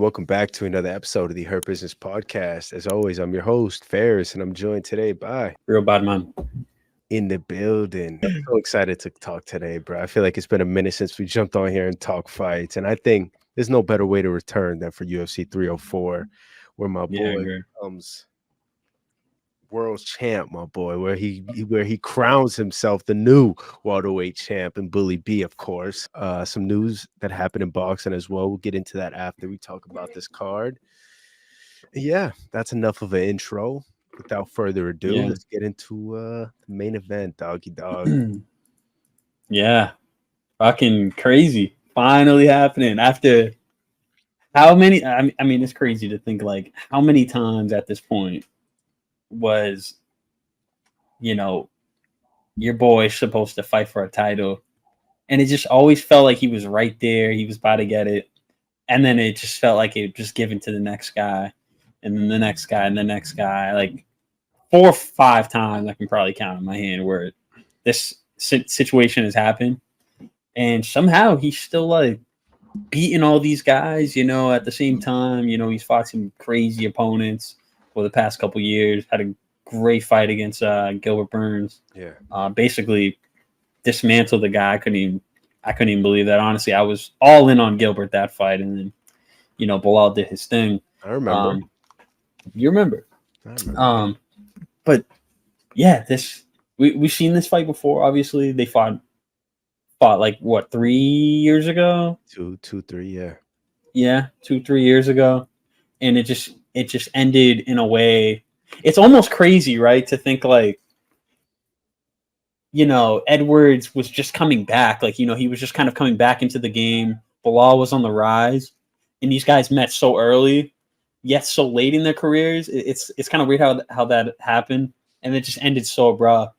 Welcome back to another episode of the Hurt Business Podcast. As always, I'm your host, Ferris, and I'm joined today by Real bad man. in the building. I'm so excited to talk today, bro. I feel like it's been a minute since we jumped on here and talk fights, and I think there's no better way to return than for UFC 304, where my Yeah, I boy agree. becomes world champ, my boy, where he crowns himself the new welterweight champ, and Bully B, of course. Some news that happened in boxing as well. We'll get into that after we talk about this card. Yeah, that's enough of an intro. Without further ado, Yeah. let's get into the main event, doggy dog. Yeah. Fucking crazy. Finally happening after how many? I mean, it's crazy to think like how many times at this point was, you know, your boy supposed to fight for a title. And it just always felt like he was right there. He was about to get it. And then it just felt like it just given to the next guy. And then the next guy and the next guy. Like 4 or 5 times I can probably count on my hand where this situation has happened. And somehow he's still like beating all these guys, at the same time. He's fought some crazy opponents for the past couple years, had a great fight against Gilbert Burns. Yeah. Basically dismantled the guy. I couldn't even believe that. Honestly, I was all in on Gilbert that fight, and then Belal did his thing. I remember. You remember. I remember. But yeah, we've seen this fight before. Obviously, they fought like what 3 years ago? Two, 3, yeah. Yeah, 2-3 years ago, and it just ended in a way. It's almost crazy, right? To think like Edwards was just coming back. Like he was just kind of coming back into the game. Belal was on the rise, and these guys met so early, yet so late in their careers. It's kind of weird how that happened, and it just ended so abrupt.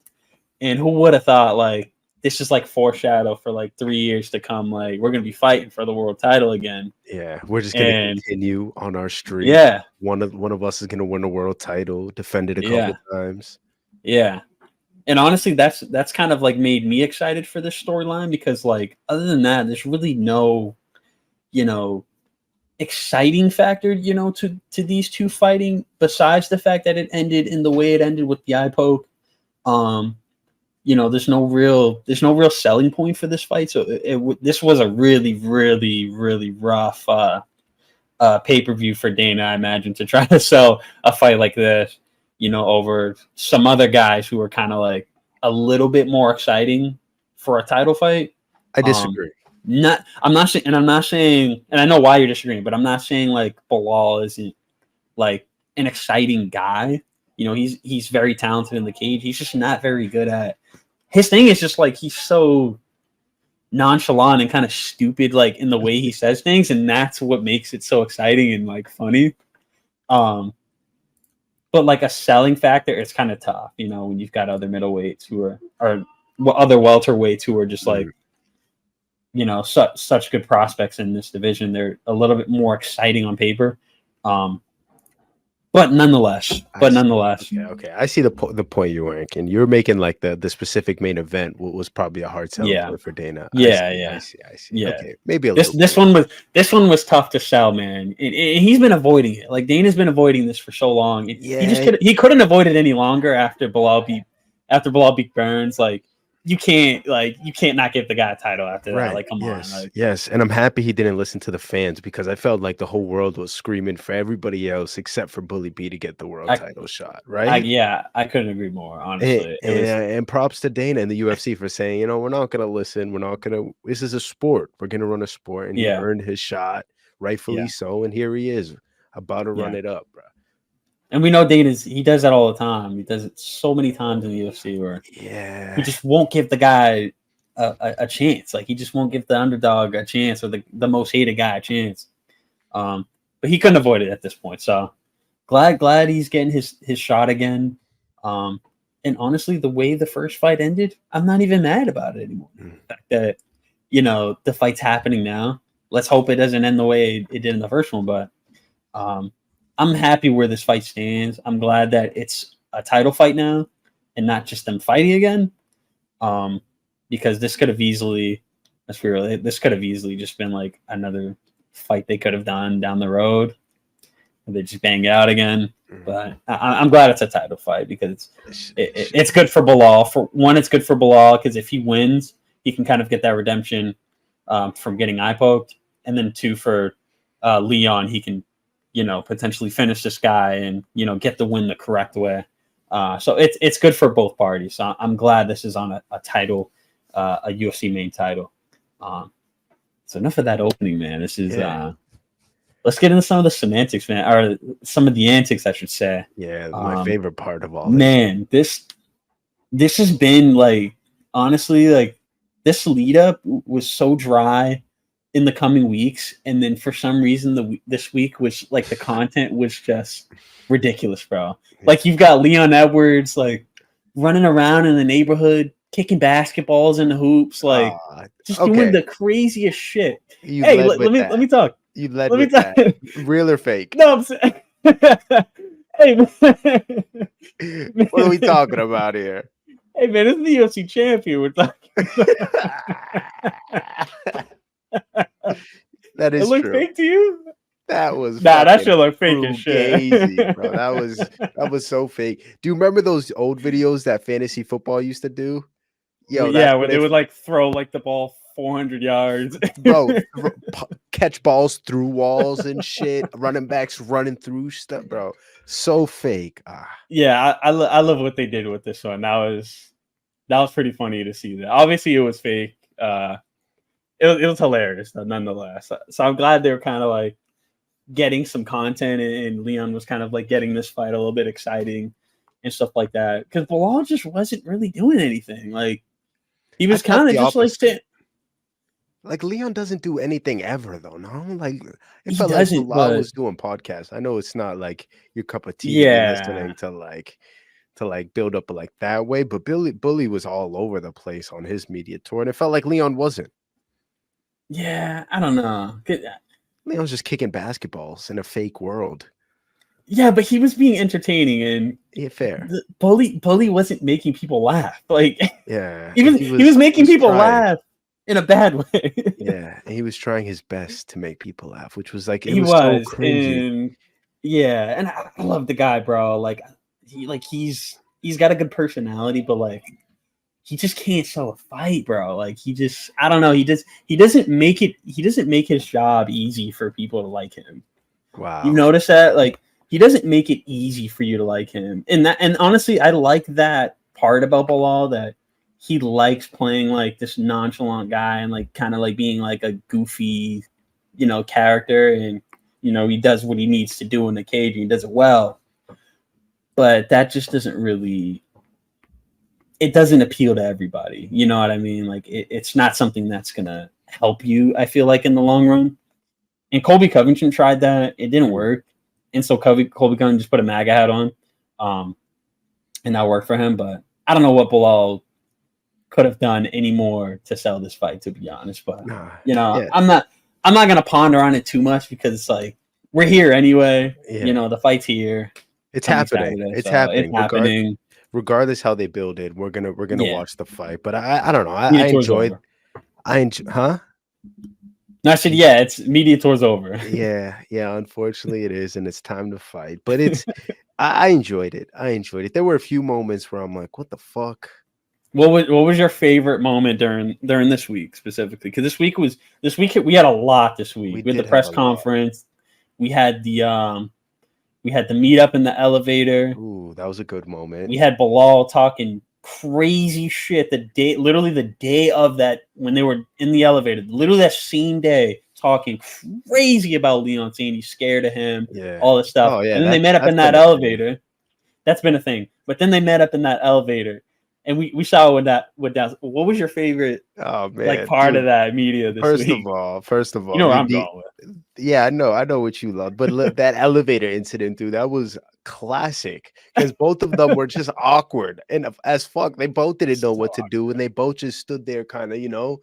And who would have thought like this is like foreshadow for like 3 years to come? Like we're gonna be fighting for the world title again. Yeah, we're just gonna And continue on our streak. yeah, One of us is gonna win a world title, defend it a couple yeah, times. yeah. And honestly, that's kind of like made me excited for this storyline because like other than that, there's really no, you know, exciting factor, to these two fighting besides the fact that it ended in the way it ended with the eye poke. There's no real selling point for this fight. So this was a really, really, really rough pay-per-view for Dana, I imagine, to try to sell a fight like this, over some other guys who are kind of like a little bit more exciting for a title fight. I disagree. I'm not saying, and I know why you're disagreeing, but I'm not saying like Belal isn't like an exciting guy. He's very talented in the cage. He's just not very good at his thing. Is just like he's so nonchalant and kind of stupid, like in the way he says things, and that's what makes it so exciting and like funny. But like a selling factor, it's kind of tough, when you've got other middleweights who are other welterweights who are just like, such good prospects in this division. They're a little bit more exciting on paper. But nonetheless. Okay. I see the point you're making. You're making like the specific main event was probably a hard selling point for Dana. I see. Yeah. Okay, maybe this one was tough to sell, man. And he's been avoiding it. Like Dana's been avoiding this for so long. He couldn't avoid it any longer after Belal beat Burns. Like you can't not give the guy a title after that. Like come on. Like, yes, and I'm happy he didn't listen to the fans because I felt like the whole world was screaming for everybody else except for Bully B to get the world title shot. Right? I couldn't agree more. Honestly, and props to Dana and the UFC for saying, we're not gonna listen. We're not gonna. This is a sport. We're gonna run a sport, and he earned his shot, rightfully so. And here he is, about to run it up, bro. And we know he does that all the time. He does it so many times in the UFC where he just won't give the guy a chance. Like he just won't give the underdog a chance or the most hated guy a chance. But he couldn't avoid it at this point. So glad he's getting his shot again. And honestly, the way the first fight ended, I'm not even mad about it anymore. The fact that, the fight's happening now. Let's hope it doesn't end the way it did in the first one. But I'm happy where this fight stands. I'm glad that it's a title fight now and not just them fighting again. Because this could have easily, let's be real, this could have easily just been like another fight they could have done down the road. They just bang it out again. Mhm. But I'm glad it's a title fight because Sh- it's good for Belal. For one, it's good for Belal because if he wins, he can kind of get that redemption from getting eye poked, and then two for Leon, he can potentially finish this guy and get the win the correct way. So it's good for both parties. So I'm glad this is on a title, a UFC main title. So enough of that opening, man. This is let's get into some of the semantics, man, or some of the antics, I should say. Yeah, my favorite part of all this. Man, this has been like, honestly, like this lead up was so dry in the coming weeks, and then for some reason this week was like the content was just ridiculous, bro. Like you've got Leon Edwards like running around in the neighborhood, kicking basketballs in the hoops, like just doing the craziest shit. Hey, let me talk. You led with that. Real or fake? No, I'm saying. Hey, man. What are we talking about here? Hey, man, this is the UFC champion. We're talking That is it looked true. Fake to you? That was that shit looked fake as shit. Bro. That was so fake. Do you remember those old videos that fantasy football used to do? Where they would like throw like the ball 400 yards. Bro, catch balls through walls and shit. Running backs running through stuff, bro. So fake. Yeah, I love what they did with this one. That was pretty funny to see that. Obviously, it was fake. It was hilarious, though, nonetheless. So I'm glad they were kind of like getting some content, and Leon was kind of like getting this fight a little bit exciting and stuff like that. Because Belal just wasn't really doing anything. Like he was kind of just opposite. Like Leon doesn't do anything ever though. No, like it felt like Belal was doing podcasts. I know it's not like your cup of tea. Listening to like build up like that way, but Bully was all over the place on his media tour, and it felt like Leon wasn't. Yeah, I don't know. Leon's just kicking basketballs in a fake world. Yeah, but he was being entertaining, and fair. Bully wasn't making people laugh. Like he was making people laugh in a bad way. Yeah, and he was trying his best to make people laugh, which was like he was so cringy. And and I love the guy, bro. Like he's got a good personality, but like he just can't sell a fight, bro. Like I don't know. He doesn't make his job easy for people to like him. Wow. You've noticed that? Like he doesn't make it easy for you to like him. And honestly, I like that part about Belal, that he likes playing like this nonchalant guy and like kind of like being like a goofy, character, and he does what he needs to do in the cage and he does it well. But that just doesn't appeal to everybody. You know what I mean? Like it's not something that's gonna help you, I feel like, in the long run. And Colby Covington tried that. It didn't work. And so Colby Covington just put a MAGA hat on. And that worked for him. But I don't know what Belal could have done any more to sell this fight, to be honest. But I'm not gonna ponder on it too much because it's like we're here anyway. Yeah. The fight's here. It's happening. It's happening. Regardless how they build it, we're gonna watch the fight. But I don't know. I enjoyed. Huh? No, I said it's media tour's over. Yeah. Unfortunately, it is, and it's time to fight. But it's I enjoyed it. There were a few moments where I'm like, "What the fuck." What was your favorite moment during this week specifically? Because this week we had a lot this week. We had the press conference. We had the meetup in the elevator. Ooh, that was a good moment. We had Belal talking crazy shit literally the day of that, when they were in the elevator, literally that same day, talking crazy about Leon, saying he's scared of him, all this stuff. Oh, yeah, and then they met up in that elevator. That's been a thing. But then they met up in that elevator. And we saw what was your favorite part of that media this week? First of all, you know what I'm going with. Yeah, I know what you love. But that elevator incident, dude, that was classic because both of them were just awkward and as fuck. They both didn't know what to do, and they both just stood there kind of,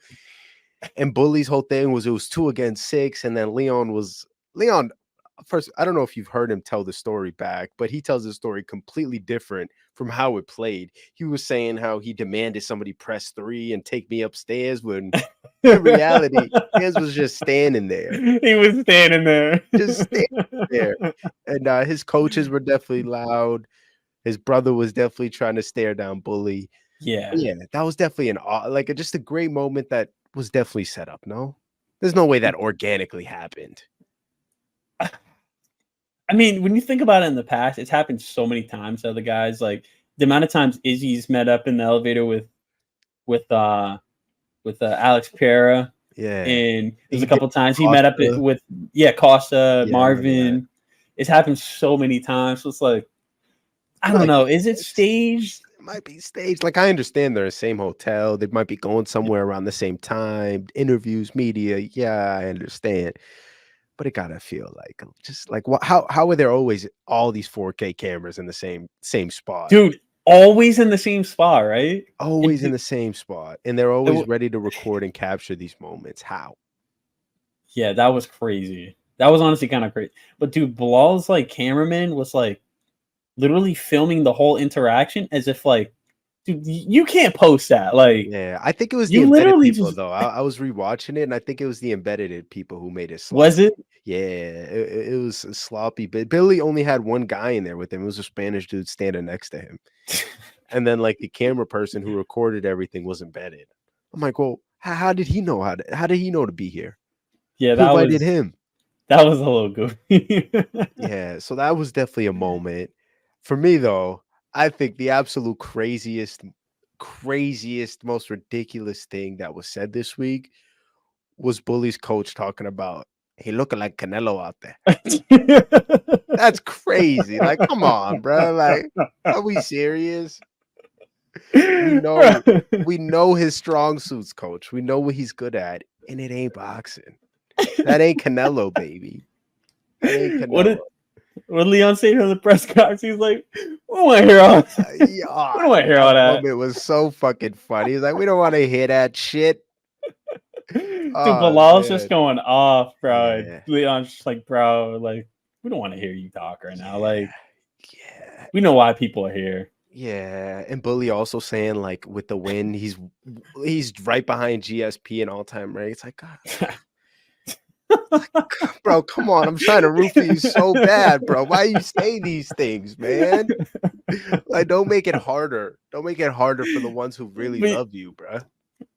and Bully's whole thing was it was 2 against 6, and then Leon first, I don't know if you've heard him tell the story back, but he tells the story completely different from how it played. He was saying how he demanded somebody press 3 and take me upstairs when In reality, Mans was just standing there, He was standing there. just standing there. And his coaches were definitely loud. His brother was definitely trying to stare down Bully. Yeah. Yeah, that was definitely like just a great moment that was definitely set up. No, there's no way that organically happened. I mean, when you think about it in the past, it's happened so many times to other guys. Like the amount of times Izzy's met up in the elevator with Alex Pereira, Yeah, and there's he a did couple times he met up Costa. with Costa, Yeah, I remember that. Marvin. It's happened so many times. So it's like I don't Like know. Is it it's staged? it might be staged. Like I understand they're in the same hotel. They might be going somewhere around the same time. Interviews, media. Yeah, I understand. But it gotta feel like just like what? How are there always all these 4K cameras in the same spot? Dude, always in the same spot, right? And Always in the same spot, and they're it always wa- ready to record and capture these moments. How? yeah, that was crazy. That was honestly kind of crazy. But dude, Bilal's like cameraman was like literally filming the whole interaction as if like, dude, you can't post that. Like, Yeah, I think it was the you embedded literally people just though. I was rewatching it, and I think it was the embedded people who made it was sloppy. it? Yeah, it was sloppy. But Billy only had one guy in there with him. It was a Spanish dude standing next to him, and then like the camera person who recorded everything was embedded. I'm like, well, how did he know how did he know to be here? Yeah, Who invited him? that was a little goofy. Yeah, so that was definitely a moment. For me though, I think the absolute craziest, most ridiculous thing that was said this week was Bully's coach talking about he looking like Canelo out there. That's crazy. Like, come on, bro. Like, are we serious? We know we know his strong suits, coach. We know what he's good at, and it ain't boxing. That ain't Canelo, baby. That ain't what Canelo. did what Leon say to the press conference? He's like, "We don't want to hear all. We don't want to hear That all that." moment was so fucking funny. He's like, we don't want to hear that shit. Dude, Oh Bilal's just man. going off, bro. Yeah. Leon's just like, bro, like, we don't want to hear you talk right now. Yeah. Like, Yeah. we know why people are here. Yeah. And Bully also saying like with the win, he's right behind GSP in all-time rankings. Like, God, bro, come on. I'm trying to root for you so bad, bro. Why you say these things, man? Like, don't make it harder. Don't make it harder for the ones who really but, love you, bro.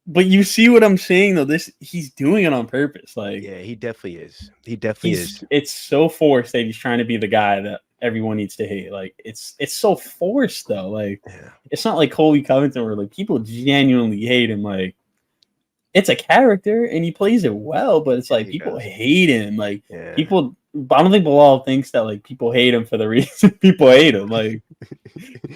but you see what I'm saying though. He's doing it on purpose. Like, Yeah, he definitely is. He definitely is. it's so forced that he's trying to be the guy that everyone needs to hate. Like, it's so forced though. Like, Yeah. it's not like Colby Covington where like people genuinely hate him. Like, it's a character and he plays it well, but it's Yeah, like he people does. hate him. Like Yeah. people, I don't think Belal thinks that like people hate him for the reason people hate him. Like,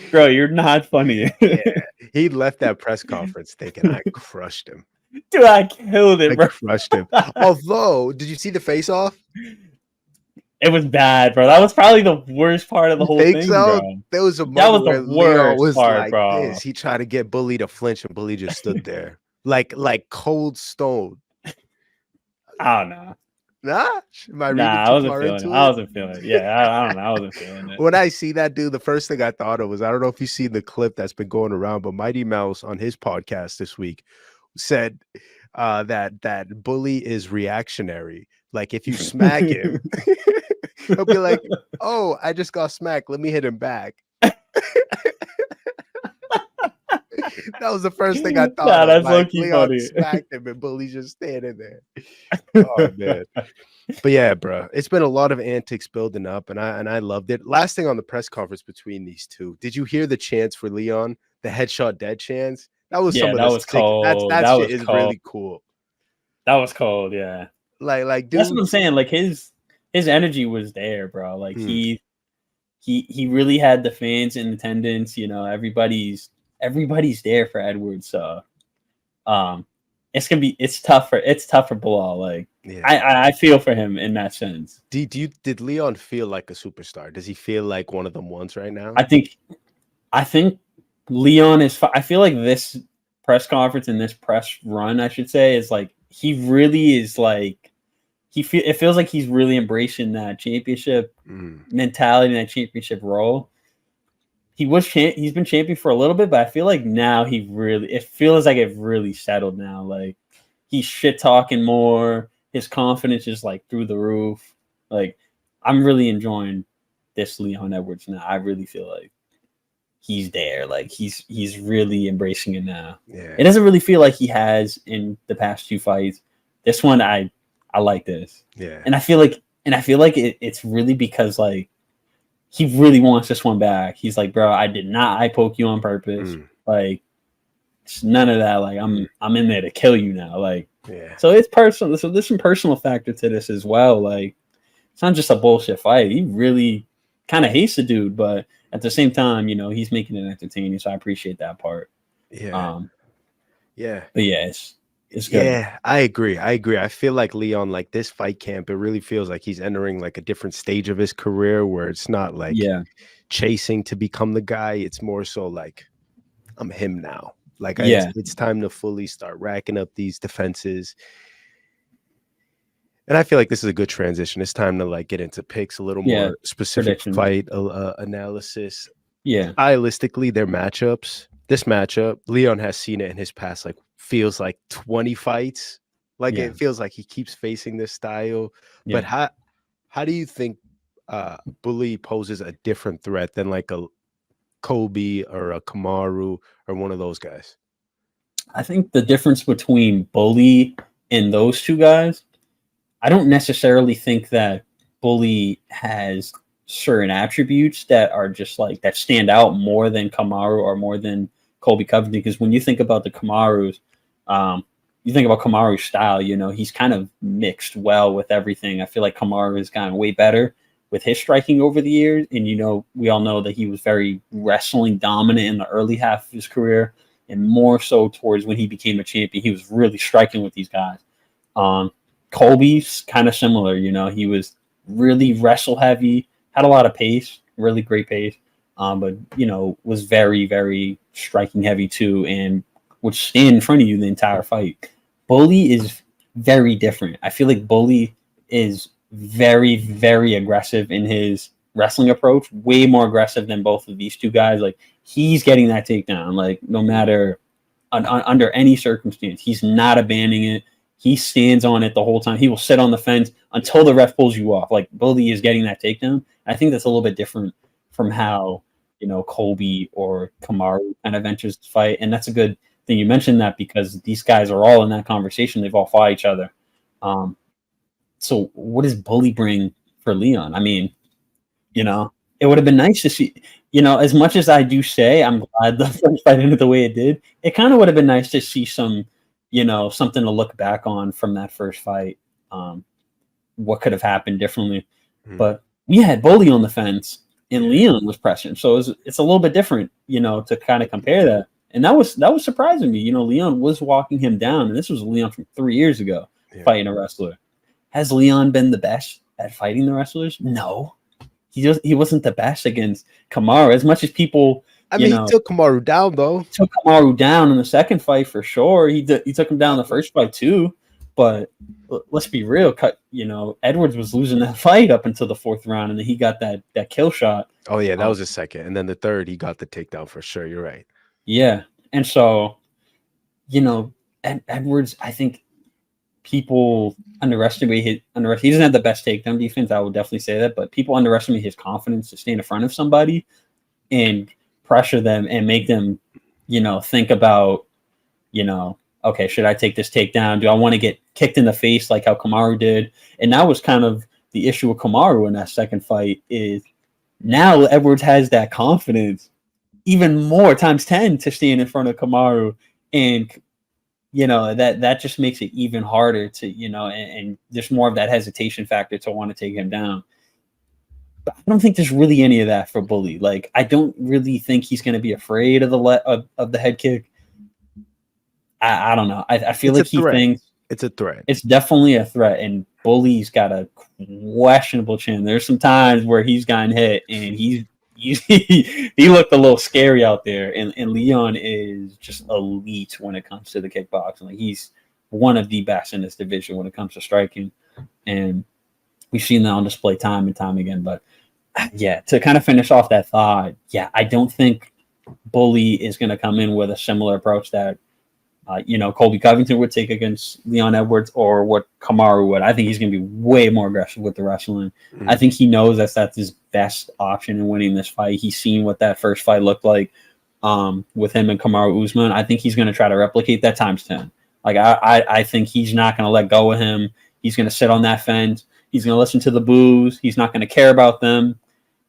bro, you're not funny. Yeah. He left that press conference thinking I crushed him. Dude, I killed it, I bro. crushed him. Although, did you see the face off? It was bad, bro. That was probably the worst part of the You whole think thing, bro. so? There was a That was moment the where Leon worst was part, like bro. this. He tried to get Bully to flinch, and Bully just stood there like cold stone. I don't know. Nah, am I Nah, reading I too wasn't far feeling it. into I it? wasn't feeling it. Yeah, I don't know. I wasn't feeling it. When I see that dude, the first thing I thought of was I don't know if you've seen the clip that's been going around, but Mighty Mouse on his podcast this week said that Bully is reactionary. Like if you smack him, he'll be like, "Oh, I just got smacked. Let me hit him back." That was the first thing I thought Nah, of. that's low Like key Leon funny. smacked him and Bully's just standing there. Oh man. But yeah, bro, it's been a lot of antics building up, and I loved it. Last thing on the press conference between these two, did you hear the chants for Leon? The headshot dead chants? That was Yeah, some of that the was sick. cold. That That shit was is cold. really cool. That was cold. Yeah, Like, that's what dude. I'm saying. Like his energy was there, bro. Like Hmm. he really had the fans in attendance. You know, everybody's there for Edwards. So, it's tough for Bilal. Like Yeah. I feel for him in that sense. Did Leon feel like a superstar? Does he feel like one of them ones right now? I think Leon is. I feel like this press conference and this press run, I should say, is like he really is like it feels like he's really embracing that championship mentality and that championship role. He's been champion for a little bit, but I feel like now it feels like it really settled now. Like he's shit talking more. His confidence is like through the roof. Like, I'm really enjoying this Leon Edwards now. I really feel like he's there. Like, he's really embracing it now. Yeah. It doesn't really feel like he has in the past 2 fights. This one, I like this. Yeah. And I feel like it's really because like he really wants this one back. He's like, bro, I did not eye poke you on purpose. Like, it's none of that. Like, I'm in there to kill you now. Like, yeah. So it's personal. So there's some personal factor to this as well. Like, it's not just a bullshit fight. He really kind of hates the dude, but at the same time, you know, he's making it entertaining. So I appreciate that part. Yeah. Yeah. But yeah, it's good. Yeah, I agree. I feel like Leon, like this fight camp, it really feels like he's entering like a different stage of his career where it's not like chasing to become the guy. It's more so like, I'm him now. Like, it's time to fully start racking up these defenses. And I feel like this is a good transition. It's time to like get into picks, a little more specific fight analysis. Yeah. Stylistically, their matchups. This matchup, Leon has seen it in his past, like feels like 20 fights. Like it feels like he keeps facing this style. But how do you think Bully poses a different threat than like a Kobe or a Kamaru or one of those guys? I think the difference between Bully and those two guys, I don't necessarily think that Bully has certain attributes that are just like that stand out more than Kamaru or more than Colby Covington. Because when you think about the Kamarus, you think about Kamaru's style, you know, he's kind of mixed well with everything. I feel like Kamaru has gotten way better with his striking over the years. And, you know, we all know that he was very wrestling dominant in the early half of his career, and more so towards when he became a champion. He was really striking with these guys. Colby's kind of similar, you know, he was really wrestle heavy, had a lot of pace, really great pace, but, you know, was very, very striking heavy too, and would stand in front of you the entire fight. Bully is very different. I feel like Bully is very, very aggressive in his wrestling approach, way more aggressive than both of these two guys. Like, he's getting that takedown, like, no matter under any circumstance, he's not abandoning it. He stands on it the whole time. He will sit on the fence until the ref pulls you off. Like, Bully is getting that takedown. I think that's a little bit different from how, you know, Colby or Kamaru kind of enters the fight. And that's a good thing you mentioned that, because these guys are all in that conversation. They've all fought each other. So what does Bully bring for Leon? I mean, you know, it would have been nice to see, you know, as much as I do say I'm glad the first fight ended the way it did, it kind of would have been nice to see some, you know, something to look back on from that first fight. What could have happened differently? But we had Bully on the fence and Leon was pressing. So it's a little bit different, you know, to kind of compare that. And that was surprising me. You know, Leon was walking him down, and this was Leon from 3 years ago fighting a wrestler. Has Leon been the best at fighting the wrestlers? No. He wasn't the best against Kamaru. As much as people, he took Kamaru down though. Took Kamaru down in the second fight for sure. He took him down the first fight too. But let's be real. You know, Edwards was losing that fight up until the fourth round, and then he got that kill shot. Oh yeah, that was his second, and then the third he got the takedown for sure. You're right. Yeah, and so, you know, Edwards, I think people underestimate his. He doesn't have the best takedown defense. I would definitely say that, but people underestimate his confidence to stand in front of somebody and pressure them and make them, you know, think about, you know, okay, should I take this takedown? Do I want to get kicked in the face like how Kamaru did? And that was kind of the issue with Kamaru in that second fight, is now Edwards has that confidence even more times 10 to stand in front of Kamaru. And, you know, that just makes it even harder to, you know, and there's more of that hesitation factor to want to take him down. But I don't think there's really any of that for Bully. Like, I don't really think he's going to be afraid of the head kick. I don't know. I feel like he thinks it's a threat. It's definitely a threat, and Bully's got a questionable chin. There's some times where he's gotten hit, and he looked a little scary out there. And Leon is just elite when it comes to the kickboxing. Like, he's one of the best in this division when it comes to striking, and we've seen that on display time and time again. But yeah, to kind of finish off that thought, yeah, I don't think Bully is going to come in with a similar approach that Colby Covington would take against Leon Edwards, or what Kamaru would. I think he's going to be way more aggressive with the wrestling. I think he knows that's his best option in winning this fight. He's seen what that first fight looked like with him and Kamaru Usman. I think he's going to try to replicate that times 10. Like, I think he's not going to let go of him. He's going to sit on that fence. He's going to listen to the boos. He's not going to care about them.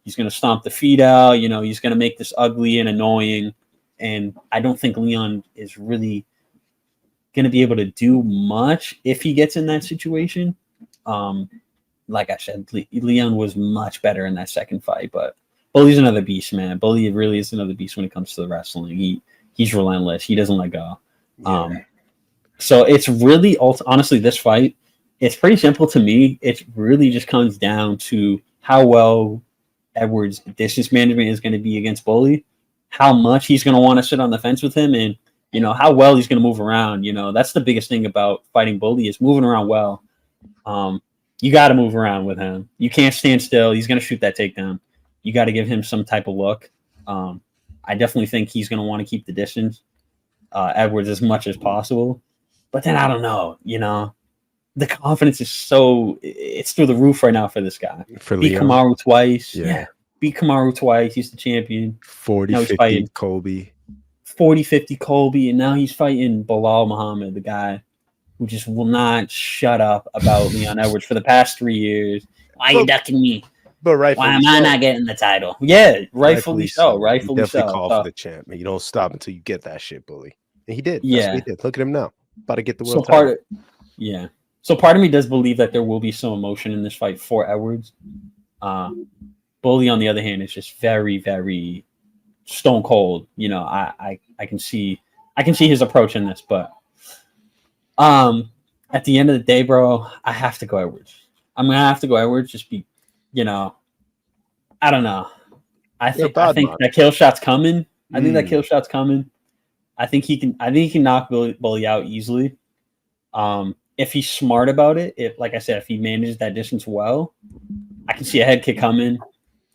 He's going to stomp the feet out. He's going to make this ugly and annoying. And I don't think Leon is really going to be able to do much if he gets in that situation. Like I said, Leon was much better in that second fight, but Bully's another beast, man. Bully really is another beast when it comes to the wrestling. He's relentless. He doesn't let go. Yeah. So it's really, honestly, this fight, it's pretty simple to me. It really just comes down to how well Edwards' distance management is going to be against Bully, how much he's going to want to sit on the fence with him, and how well he's going to move around. That's the biggest thing about fighting Bully, is moving around well. You got to move around with him. You can't stand still. He's going to shoot that takedown. You got to give him some type of look. I definitely think he's going to want to keep the distance, Edwards, as much as possible. But then I don't know. The confidence is it's through the roof right now for this guy. Beat Kamaru twice. Yeah. Beat Kamaru twice. He's the champion. 40-50 Colby. 40-50 Colby, and now he's fighting Belal Muhammed, the guy who just will not shut up about Leon Edwards for the past 3 years. Why are you ducking me? But why am I not getting the title? Yeah, rightfully so. Rightfully definitely call for the champ, man. You don't stop until you get that shit, Bully. And he did. Yeah. That's what he did. Look at him now. About to get the world title. So part of me does believe that there will be some emotion in this fight for Edwards. Bully, on the other hand, is just very, very stone cold. I can see his approach in this, but at the end of the day, bro, I have to go Edwards. I'm gonna have to go Edwards. Just be, I don't know. I think that kill shot's coming. I think that kill shot's coming. I think he can knock Bully out easily. If he's smart about it, if he manages that distance well, I can see a head kick coming.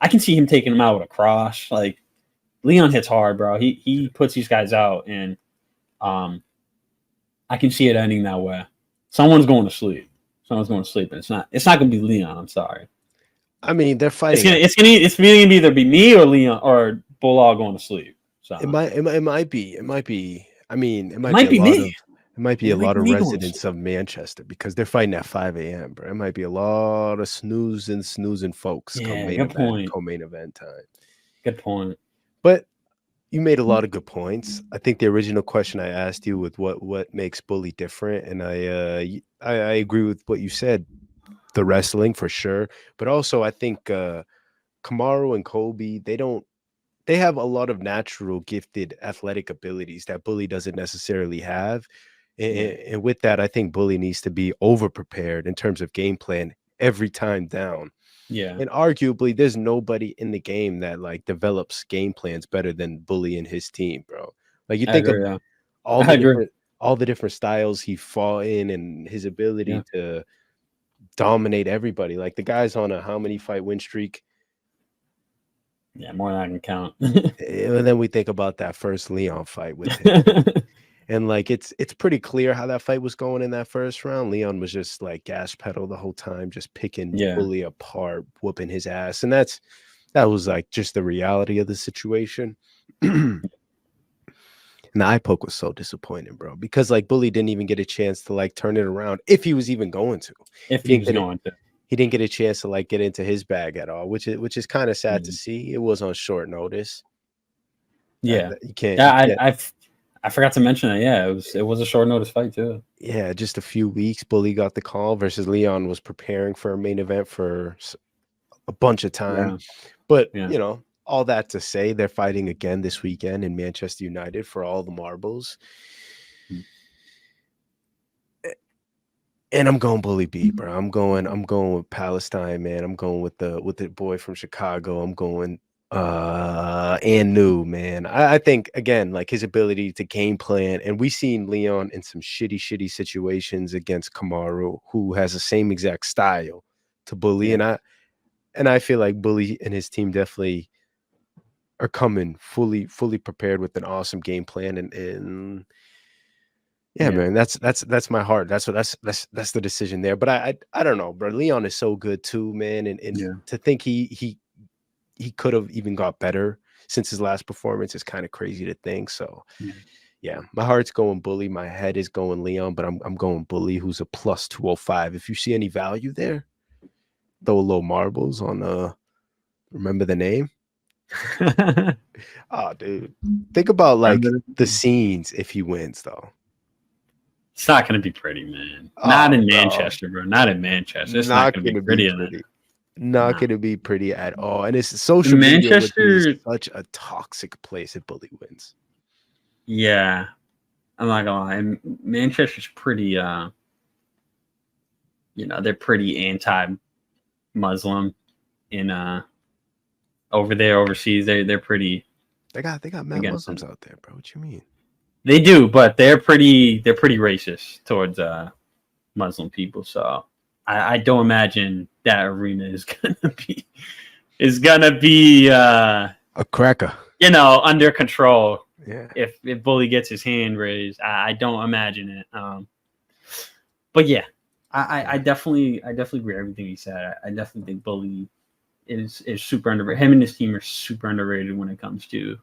I can see him taking him out with a cross. Like, Leon hits hard, bro. He puts these guys out, and I can see it ending that way. Someone's going to sleep. And it's not going to be Leon. I'm sorry. I mean, they're fighting. It's gonna either be me or Leon or Belal going to sleep. So it might be. I mean, it might be me. It might be a lot of residents of Manchester, because they're fighting at 5 a.m., bro. It might be a lot of snoozing folks co-main event time. Good point. But you made a lot of good points. I think the original question I asked you with what makes Bully different, and I agree with what you said. The wrestling for sure, but also I think Kamaru and Colby, they have a lot of natural gifted athletic abilities that Bully doesn't necessarily have. And with that, I think Bully needs to be over prepared in terms of game plan every time down. Yeah. And arguably, there's nobody in the game that develops game plans better than Bully and his team, bro. Like, you think of all the different styles he fought in, and his ability to dominate everybody. Like, the guy's on a how many fight win streak? Yeah, more than I can count. And then we think about that first Leon fight with him. And it's pretty clear how that fight was going in that first round. Leon was just gas pedal the whole time, just picking Bully apart, whooping his ass. And that was just the reality of the situation. And the eye poke was so disappointing, bro, because Bully didn't even get a chance to turn it around, if he was even going to. He didn't get a chance to get into his bag at all, which is kind of sad to see. It was on short notice. Yeah, you can't. I forgot to mention that. Yeah, it was a short notice fight too. Yeah, just a few weeks. Bully got the call versus Leon was preparing for a main event for a bunch of time. But all that to say, they're fighting again this weekend in Manchester United for all the marbles. And I'm going Bully B, bro. I'm going with Palestine, man. I'm going with the boy from Chicago. I'm going and new, man. I think again, his ability to game plan, and we seen Leon in some shitty situations against Kamaru, who has the same exact style to Bully, and I feel like Bully and his team definitely are coming fully prepared with an awesome game plan, and Yeah, man, that's my heart. That's the decision there. But I don't know, bro. Leon is so good too, man. And yeah, to think he could have even got better since his last performance is kind of crazy to think. So yeah. yeah, my heart's going Bully. My head is going Leon, but I'm going Bully, who's a plus 205. If you see any value there, throw a little marbles on remember the name? Oh, dude. Think about like Remember the scenes if he wins though. It's not going to be pretty, man. Not Oh, in bro. Manchester, bro. Not in Manchester. It's not Not going to be gonna be pretty in it. pretty. Not Nah. gonna be pretty at all. And it's social In media would be Manchester, such a toxic place if Bully wins. yeah. I'm not gonna lie. Manchester's pretty they're pretty anti-Muslim in over there overseas. They're pretty They got mad against Muslims it. out there, bro. What you mean? They do, but they're pretty racist towards Muslim people. So I don't imagine that arena is gonna be A cracker. under control Yeah. if Bully gets his hand raised. I don't imagine it. But yeah, I definitely agree with everything he said. I definitely think Bully is super underrated. Him and his team are super underrated when it comes to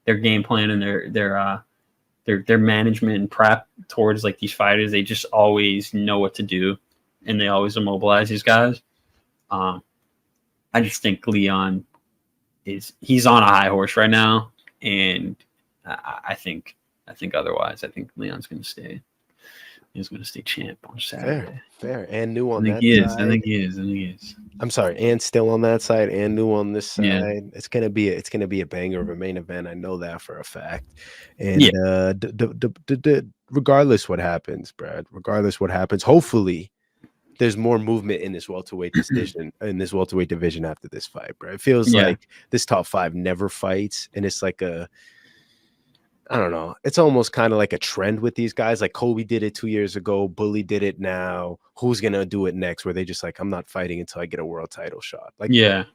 their game plan and their management and prep towards like these fighters. They just always know what to do, and they always immobilize these guys. I just think Leon he's on a high horse right now, and I think otherwise. I think Leon's going to stay. He's going to stay champ on Saturday. Fair. And new I on think that he is. I side. think he is. I think he is. I'm sorry, and still on that side, and new on this Yeah. side. It's gonna be a banger of a main event. I know that for a fact. And Yeah. Regardless what happens, Brad. Regardless what happens, hopefully there's more movement in this welterweight division after this fight, bro. It feels Yeah. like this top five never fights, and it's like I don't know. It's almost kind of like a trend with these guys. Like Kobe did it 2 years ago. Bully did it now. Who's gonna do it next? Where they just like, I'm not fighting until I get a world title shot. Like, Yeah.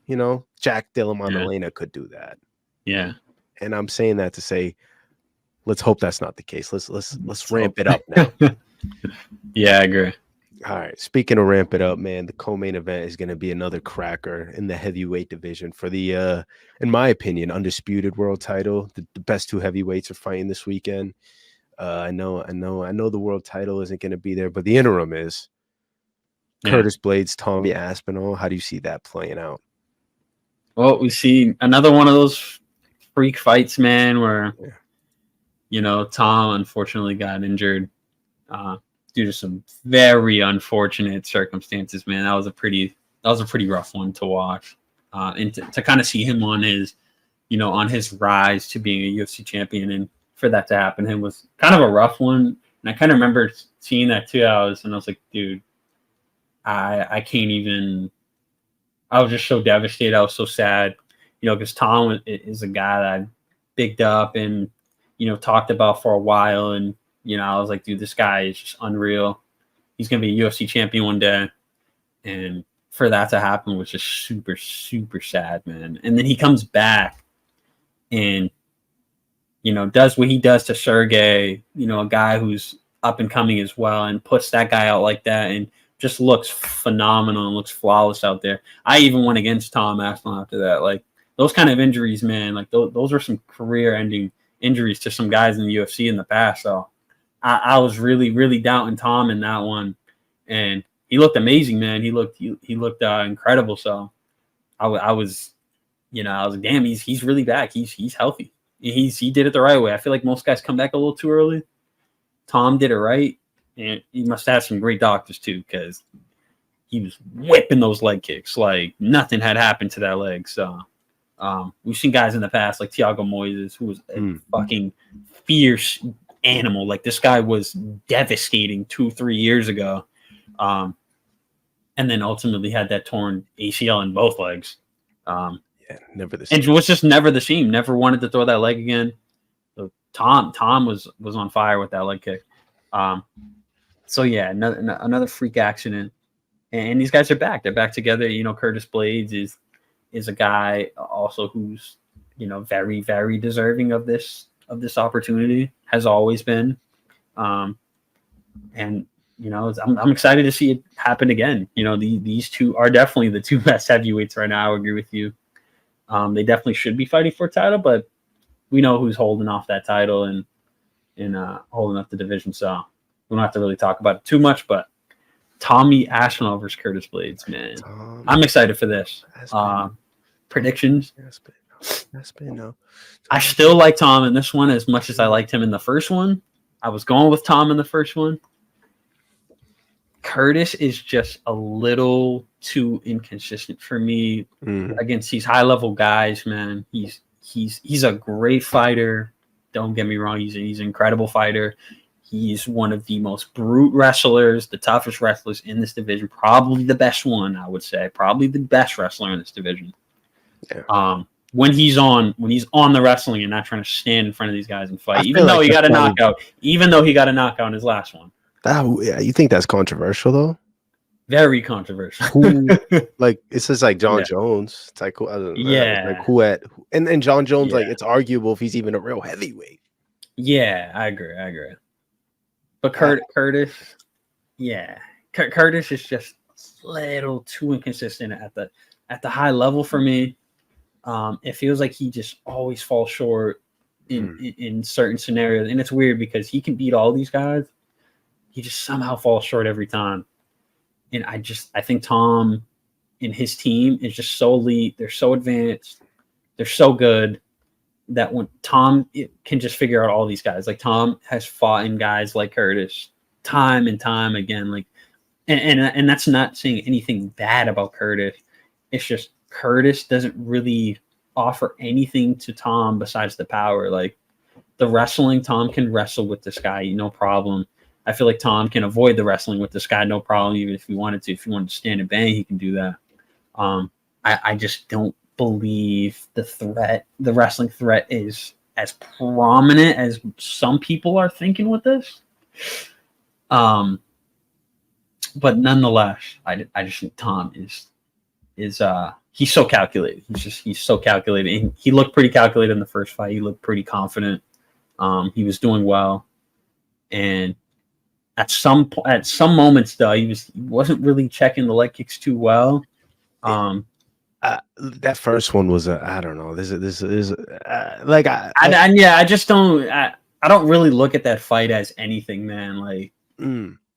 Jack Dilla Yeah. Maddalena could do that. Yeah. And I'm saying that to say, let's hope that's not the case. Let's ramp it up now. Yeah, I agree. All right. Speaking of ramp it up, man, the co-main event is going to be another cracker in the heavyweight division for the, in my opinion, undisputed world title. The best two heavyweights are fighting this weekend. I know the world title isn't going to be there, but the interim is. Yeah. Curtis Blaydes, Tommy Aspinall. How do you see that playing out? Well, we see another one of those freak fights, man, where Tom unfortunately got injured due to some very unfortunate circumstances. Man, that was a pretty rough one to watch, and to kind of see him on his rise to being a UFC champion, and for that to happen, him was kind of a rough one. And I kind of remember seeing that too. I was like, dude, I can't even. I was just so devastated. I was so sad, because Tom is a guy that I picked up and talked about for a while, and I was like, dude, this guy is just unreal. He's gonna be a UFC champion one day, and for that to happen was just super, super sad, man. And then he comes back and does what he does to Sergey, a guy who's up and coming as well, and puts that guy out like that, and just looks phenomenal and looks flawless out there. I even went against Tom Aspinall after that. Like those kind of injuries, man, like those are some career-ending injuries to some guys in the UFC in the past. So I was really, really doubting Tom in that one, and he looked amazing, man. He looked incredible. So I was like, damn, he's really back. He's healthy. He did it the right way. I feel like most guys come back a little too early. Tom did it right, and he must have some great doctors too, because he was whipping those leg kicks like nothing had happened to that leg. So we've seen guys in the past like Thiago Moises, who was a fucking fierce animal. Like this guy was devastating 2-3 years ago, and then ultimately had that torn ACL in both legs. Never the same. And was just never the same. Never wanted to throw that leg again. So Tom was on fire with that leg kick. So yeah, another freak accident, and these guys are back. They're back together. Curtis Blaydes is a guy also who's very, very deserving of this opportunity. Has always been. And I'm excited to see it happen again. These two are definitely the two best heavyweights right now. I agree with you. They definitely should be fighting for a title, but we know who's holding off that title and holding up the division. So we don't have to really talk about it too much. But Tommy Aspinall versus Curtis Blaydes, man, I'm excited for this. Predictions. No. I still like Tom in this one as much as I liked him in the first one. I was going with Tom in the first one. Curtis is just a little too inconsistent for me against these high level guys, man. He's a great fighter. Don't get me wrong. He's an incredible fighter. He's one of the most brute wrestlers, the toughest wrestlers in this division. Probably the best one, I would say. Probably the best wrestler in this division. Yeah. When he's on the wrestling and not trying to stand in front of these guys and fight, even though he got a knockout in his last one. You think that's controversial though? Very controversial. Like it says like John Jones. It's like I don't know, like who and John Jones, like it's arguable if he's even a real heavyweight. Yeah, I agree. But Curtis, Curtis is just a little too inconsistent at the high level for me. It feels like he just always falls short in certain scenarios, and it's weird because he can beat all these guys. He just somehow falls short every time. And I think Tom and his team is just so elite. They're so advanced. They're so good that when Tom can just figure out all these guys. Like Tom has fought in guys like Curtis time and time again. Like, and that's not saying anything bad about Curtis. It's just Curtis doesn't really offer anything to Tom besides the power. Like the wrestling, Tom can wrestle with this guy, no problem. I feel like Tom can avoid the wrestling with this guy, no problem, even if he wanted to. If he wanted to stand and bang, he can do that. I just don't believe the wrestling threat is as prominent as some people are thinking with this. But nonetheless, I just think Tom is he's so calculated. He's so calculated. And he looked pretty calculated in the first fight. He looked pretty confident. He was doing well, and at some moments though, he wasn't really checking the leg kicks too well. That first one was I don't know. This is like I don't really look at that fight as anything, man. Like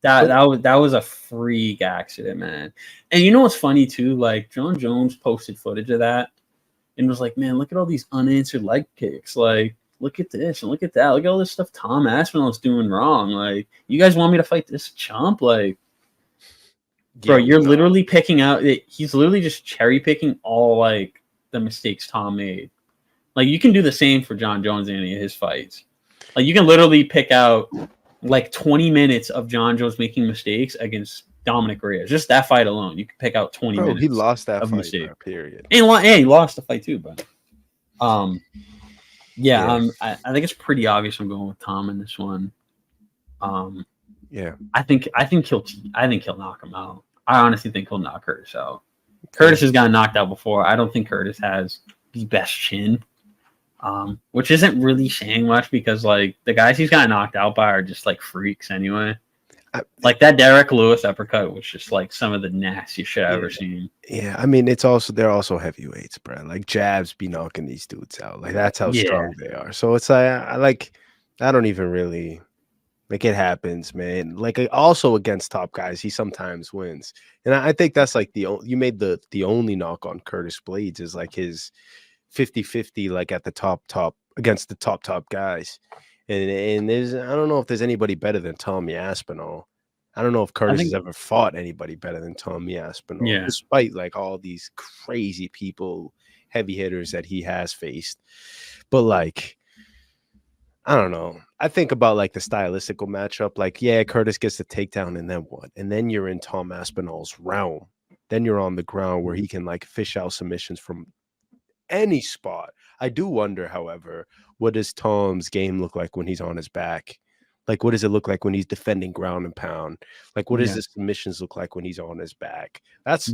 that was a freak accident, man. And you know what's funny too? Like John Jones posted footage of that and was like, man, look at all these unanswered leg kicks. Like, look at this and look at that. Look at all this stuff Tom Aspinall is doing wrong. Like, you guys want me to fight this chump? Like, bro, you're literally picking out. He's literally just cherry picking all like the mistakes Tom made. Like, you can do the same for John Jones in any of his fights. Like, you can literally pick out like 20 minutes of John Jones making mistakes against Dominic Reyes. Just that fight alone, you can pick out 20 minutes. He lost that fight, bro, period. And he lost the fight too, but I think it's pretty obvious I'm going with Tom in this one. I think he'll knock him out. I honestly think he'll knock Curtis out. Curtis has gotten knocked out before. I don't think Curtis has the best chin, which isn't really saying much because like the guys he's gotten knocked out by are just like freaks anyway. Like that Derek Lewis uppercut was just like some of the nastiest shit I've ever seen. Yeah, I mean they're also heavyweights, bro. Like jabs be knocking these dudes out. Like that's how strong they are. So it's like I don't even really like it happens, man. Like also against top guys, he sometimes wins. And I think that's like you made the only knock on Curtis Blaydes is like his 50-50 like at the top against the top guys. And there's I don't know if there's anybody better than Tommy Aspinall. I don't know if Curtis has ever fought anybody better than Tommy Aspinall, despite like all these crazy people, heavy hitters that he has faced. But like, I don't know. I think about like the stylistical matchup. Like, yeah, Curtis gets the takedown, and then what? And then you're in Tom Aspinall's realm. Then you're on the ground where he can like fish out submissions from any spot. I do wonder, however, what does Tom's game look like when he's on his back? Like, what does it look like when he's defending ground and pound? Like, what does the submissions look like when he's on his back? That's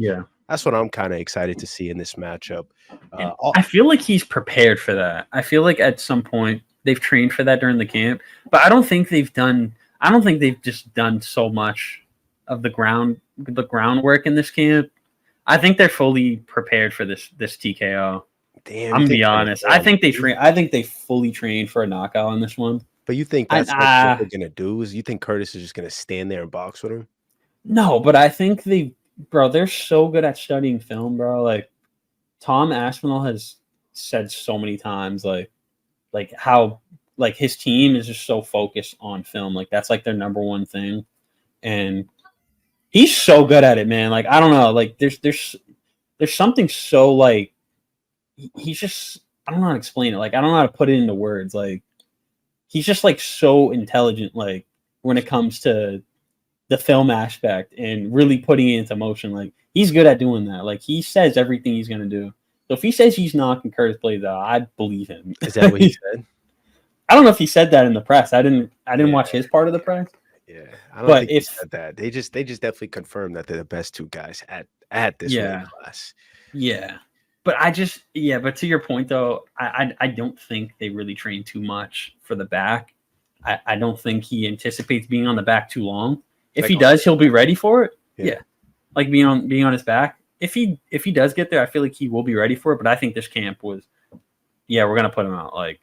what I'm kind of excited to see in this matchup. I feel like he's prepared for that. I feel like at some point they've trained for that during the camp, but I don't think they've done. I don't think they've just done so much of the groundwork in this camp. I think they're fully prepared for this TKO. Damn, I'm you gonna think be they're gonna honest. go on the I think they fully trained for a knockout on this one. But you think I that's what they're gonna do? Is you think Curtis is just gonna stand there and box with him? No, but I think bro, they're so good at studying film, bro. Like Tom Aspinall has said so many times, like how like his team is just so focused on film. Like that's like their number one thing, and he's so good at it, man. Like I don't know, like there's something so like he's just I don't know how to explain it. Like I don't know how to put it into words. Like he's just like so intelligent. Like when it comes to the film aspect and really putting it into motion. Like he's good at doing that. Like he says everything he's gonna do. So if he says he's knocking Curtis Blaydes out, I believe him. Is that what he said? I don't know if he said that in the press. I didn't Yeah. watch his part of the press. Yeah, I don't But think he if said that. They just definitely confirmed that they're the best two guys at this weight yeah, class. yeah. But but to your point though, I don't think they really train too much for the back. I don't think he anticipates being on the back too long. If he does, he'll be ready for it. Yeah. Like being on his back. If he does get there, I feel like he will be ready for it. But I think this camp was, we're gonna put him out. Like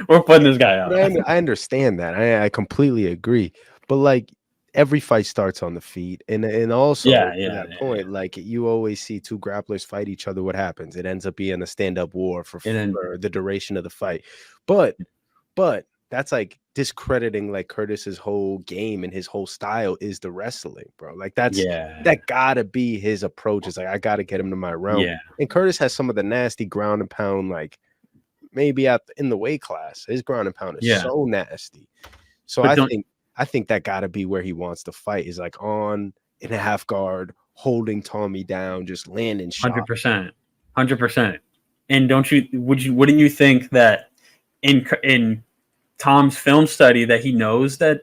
we're putting this guy out. I understand that. I completely agree. But like every fight starts on the feet, and also to that point, like you always see two grapplers fight each other. What happens? It ends up being a stand-up war for the duration of the fight. But that's like discrediting like Curtis's whole game and his whole style is the wrestling, bro. Like that gotta be his approach. It's like I gotta get him to my round. Yeah. And Curtis has some of the nasty ground and pound, like maybe in the weight class. His ground and pound is so nasty. So I think that gotta be where he wants to fight, is like on in a half guard, holding Tommy down, just landing shots. 100%. And wouldn't you think that in Tom's film study that he knows that,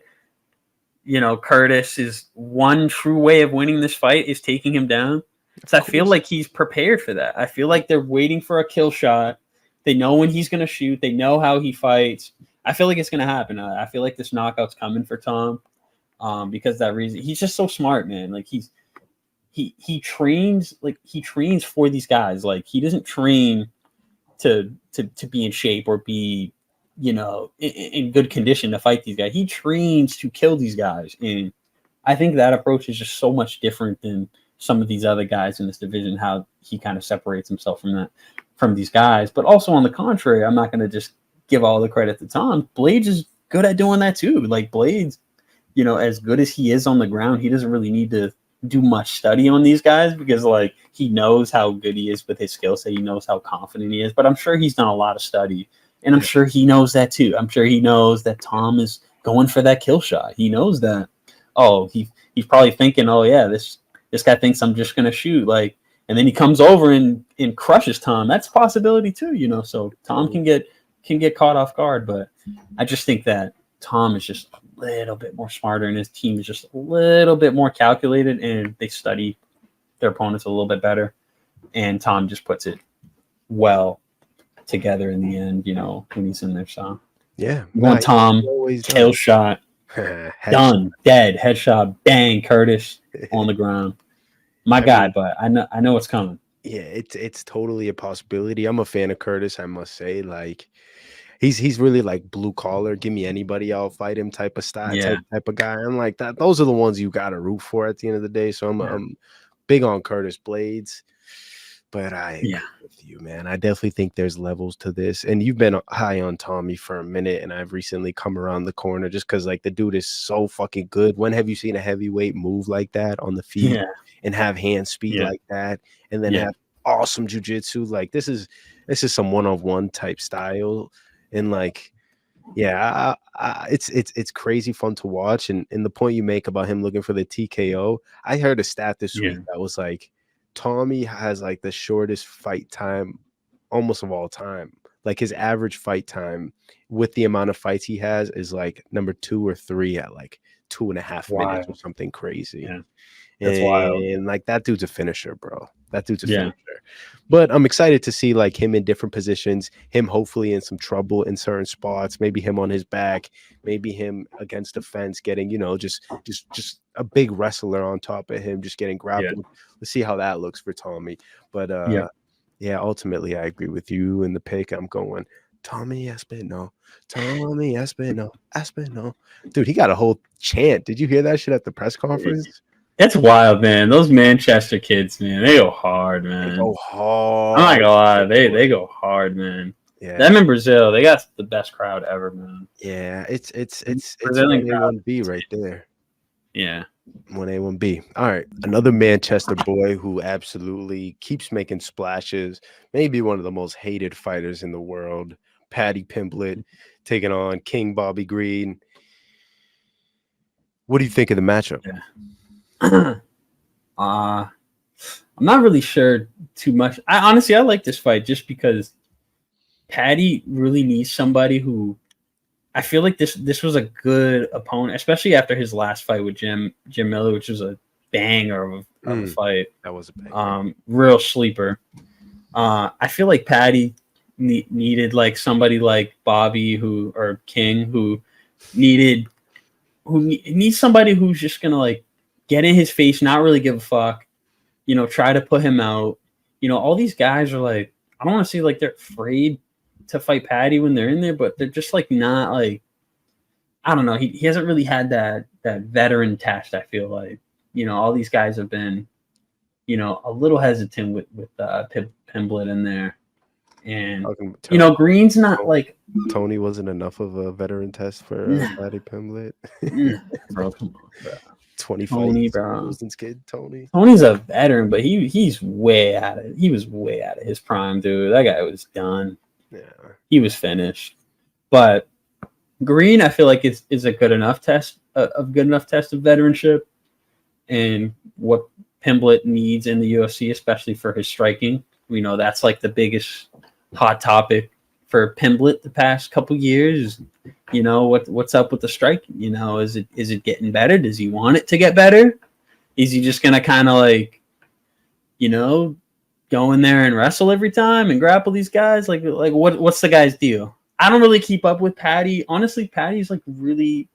you know, Curtis is one true way of winning this fight is taking him down? So I feel like he's prepared for that. I feel like they're waiting for a kill shot. They know when he's going to shoot. They know how he fights. I feel like it's going to happen. I feel like this knockout's coming for Tom because of that reason. He's just so smart, man. Like he trains for these guys. Like he doesn't train to be in shape or be, you know, in good condition to fight these guys. He trains to kill these guys. And I think that approach is just so much different than some of these other guys in this division, how he kind of separates himself from these guys. But also on the contrary, I'm not going to just give all the credit to Tom. Blaydes is good at doing that too. Like Blaydes, you know, as good as he is on the ground, he doesn't really need to do much study on these guys because like he knows how good he is with his skill set. He knows how confident he is, but I'm sure he's done a lot of study. And I'm sure he knows that too. I'm sure he knows that Tom is going for that kill shot. He knows that. Oh, he's probably thinking, oh yeah, this guy thinks I'm just gonna shoot, like, and then he comes over and crushes Tom. That's a possibility too, you know. So Tom can get caught off guard, but I just think that Tom is just a little bit more smarter, and his team is just a little bit more calculated, and they study their opponents a little bit better. And Tom just puts it well together in the end, you know, when he's in there. So one Tom kill shot, done, dead, headshot, bang, Curtis on the ground. My guy, but I know it's coming. Yeah, it's totally a possibility. I'm a fan of Curtis, I must say. Like he's really like blue collar, give me anybody, I'll fight him type of style, type of guy. I'm like that. Those are the ones you gotta root for at the end of the day. So I'm big on Curtis Blaydes. But I agree with you, man. I definitely think there's levels to this. And you've been high on Tommy for a minute, and I've recently come around the corner just because, like, the dude is so fucking good. When have you seen a heavyweight move like that on the feet and have hand speed like that, and then have awesome jiu-jitsu? Like, this is some one-on-one type style, and like, it's crazy fun to watch. And the point you make about him looking for the TKO, I heard a stat this week that was like, Tommy has like the shortest fight time almost of all time. Like his average fight time with the amount of fights he has is like number 2 or 3 at like 2.5 minutes or something crazy. That's wild. And like that dude's a finisher, bro. That dude's a Yeah. finisher. But I'm excited to see like him in different positions, him hopefully in some trouble in certain spots, maybe him on his back, maybe him against the fence getting, just a big wrestler on top of him, just getting Yeah. grappled. Let's see how that looks for Tommy. But Yeah. yeah, ultimately I agree with you in the pick. I'm going Tommy Aspinall. Tommy Aspinall. Aspinall. Dude, he got a whole chant. Did you hear that shit at the press conference? It's wild, man. Those Manchester kids, man, they go hard, They man. go hard. I'm not gonna lie, they go hard, man. Yeah. Them in Brazil, they got the best crowd ever, man. Yeah, it's Brazilian one A, crowd. one B right there. Yeah. 1A, 1B. All right. Another Manchester boy who absolutely keeps making splashes. Maybe one of the most hated fighters in the world. Paddy Pimblett taking on King Bobby Green. What do you think of the matchup? Yeah. I'm not really sure too much. I like this fight just because Paddy really needs somebody who I feel like this was a good opponent, especially after his last fight with Jim Miller, which was a banger of a fight. That was a banger. Real sleeper. I feel like Paddy needed like somebody like Bobby or King who needs somebody who's just gonna like get in his face, not really give a fuck, try to put him out. All these guys are like, I don't want to say like they're afraid to fight Paddy when they're in there, but they're just like not like, I don't know. He hasn't really had that veteran test. I feel like, all these guys have been, a little hesitant with Pimblett in there, and Green's not like Tony wasn't enough of a veteran test for Paddy Pimblett. Bro, come on, bro. 25 Tony, bro. kid, Tony. Tony's a veteran, but he's way out of he was way out of his prime, dude. That guy was done. Yeah, he was finished. But Green, I feel like is a good enough test of veteranship and what Pimblett needs in the UFC, especially for his striking. We know that's like the biggest hot topic for Pimblett the past couple years. What's up with the striking? Is it getting better? Does he want it to get better? Is he just gonna kind of like, go in there and wrestle every time and grapple these guys? Like what's the guy's deal? I don't really keep up with Paddy. Honestly, Paddy's like really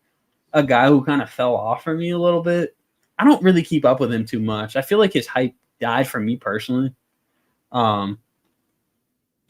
a guy who kind of fell off for me a little bit. I don't really keep up with him too much. I feel like his hype died for me personally.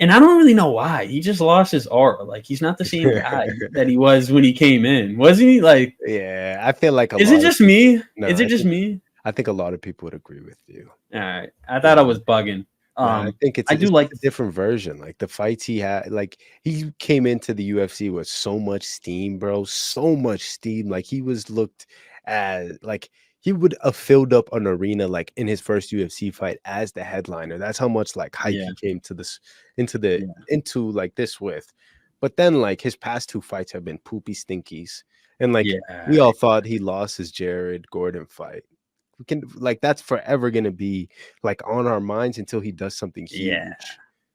And I don't really know why. He just lost his aura. Like he's not the same guy that he was when he came in. Wasn't he? Like, yeah, I feel like is it just me? No, is it just me? I think a lot of people would agree with you. All right. I thought I was bugging. I think it's a different version. Like the fights he had, like he came into the UFC with so much steam, bro. So much steam. Like he was looked at like he would have filled up an arena like in his first UFC fight as the headliner. That's how much like hype he came to this into like this with. But then like his past two fights have been poopy stinkies. And like we all thought he lost his Jared Gordon fight. We can like that's forever gonna be like on our minds until he does something huge.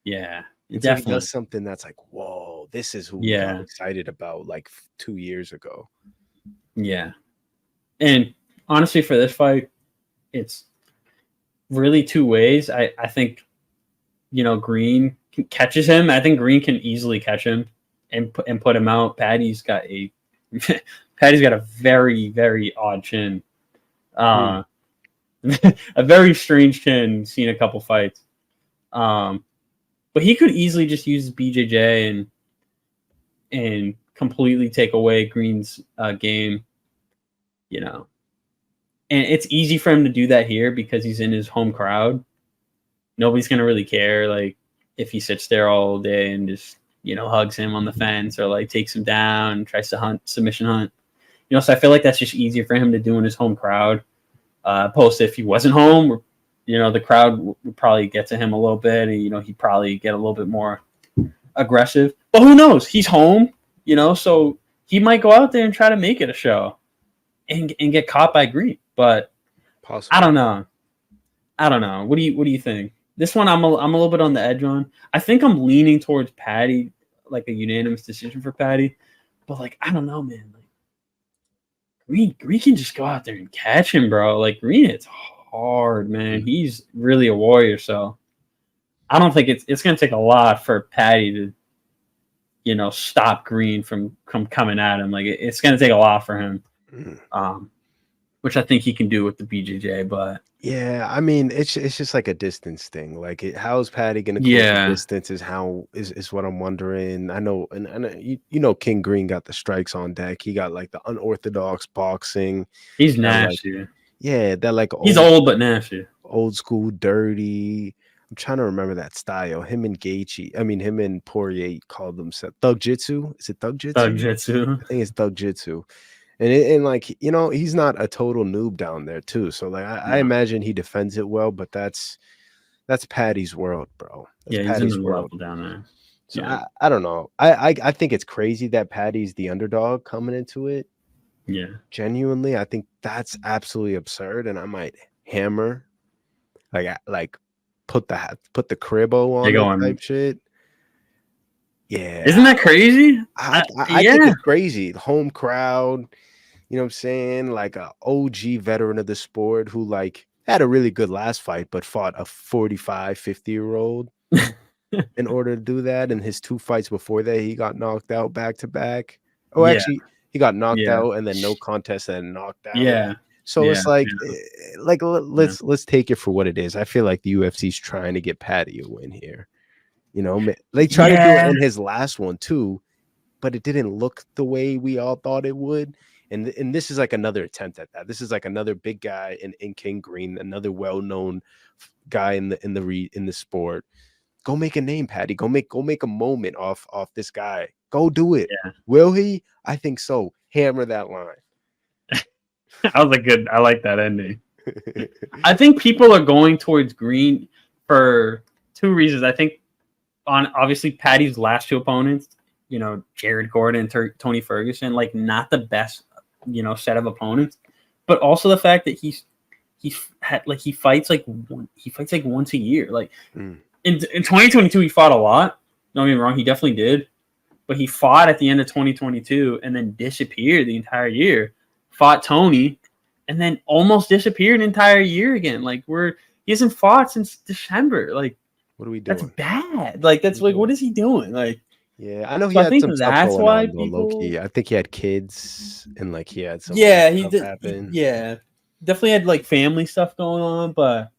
Yeah. Until he does something that's like, whoa, this is who we got excited about like 2 years ago. Yeah. And honestly, for this fight, it's really two ways. I think, Green catches him. I think Green can easily catch him and put him out. Paddy's got a very, very odd chin. A very strange chin. Seen a couple fights. But he could easily just use BJJ and completely take away Green's game. And it's easy for him to do that here because he's in his home crowd. Nobody's gonna really care, like if he sits there all day and just hugs him on the fence or like takes him down, tries to submission hunt. So I feel like that's just easier for him to do in his home crowd. Post if he wasn't home, the crowd would probably get to him a little bit, and he'd probably get a little bit more aggressive. But who knows? He's home, so he might go out there and try to make it a show and get caught by Green. But possibly. I don't know. What do you think? This one I'm a little bit on the edge on. I think I'm leaning towards Paddy, like a unanimous decision for Paddy. But like I don't know, man. Like Green can just go out there and catch him, bro. Like Green hits hard, man. He's really a warrior. So I don't think it's going to take a lot for Patty to, stop Green from coming at him. Like it's going to take a lot for him, which I think he can do with the BJJ. But yeah, I mean, it's just like a distance thing. Like, how's Patty going to close the distance? Is what I'm wondering. I know, and King Green got the strikes on deck. He got like the unorthodox boxing. He's That, nasty. that like he's old but nasty, old school dirty. I'm trying to remember that style. Him and Poirier called themselves Thug Jitsu. Is it Thug Jitsu? Thug Jitsu. I think it's Thug Jitsu. And like, he's not a total noob down there too. So like I imagine he defends it well, but that's Patty's world, bro. That's he's Patty's in the world level down there. So I don't know. I think it's crazy that Patty's the underdog coming into it. Yeah. Genuinely, I think that's absolutely absurd. And I might hammer like put the cribbo on it type shit. Yeah. Isn't that crazy? I think it's crazy. The home crowd, you know what I'm saying? Like a OG veteran of the sport who like had a really good last fight, but fought a 45, 50-year-old in order to do that. And his 2 fights before that, he got knocked out back to back. Oh, actually, he got knocked out and then no contest and knocked out. Yeah. So it's like let's take it for what it is. I feel like the UFC's trying to get Patty a win here. They tried to do it in his last one too, but it didn't look the way we all thought it would. And this is like another attempt at that. This is like another big guy in King Green, another well-known guy in the sport. Go make a name, Patty. Go make a moment off this guy. Go do it. Yeah. Will he? I think so. Hammer that line. I like that ending. I think people are going towards Green for 2 reasons. I think on obviously Patty's last 2 opponents, Jared Gordon and Tony Ferguson, like not the best, set of opponents, but also the fact that he fights like once a year. Like in 2022, he fought a lot. Don't get me wrong, he definitely did, but he fought at the end of 2022 and then disappeared the entire year. Fought Tony, and then almost disappeared an entire year again. Like he hasn't fought since December. Like, what are we doing? That's bad. Like that's like, what is he doing? Like, yeah, I know he had some stuff going on, though, low-key. I think he had kids and like he had some he did happen. Definitely had like family stuff going on, but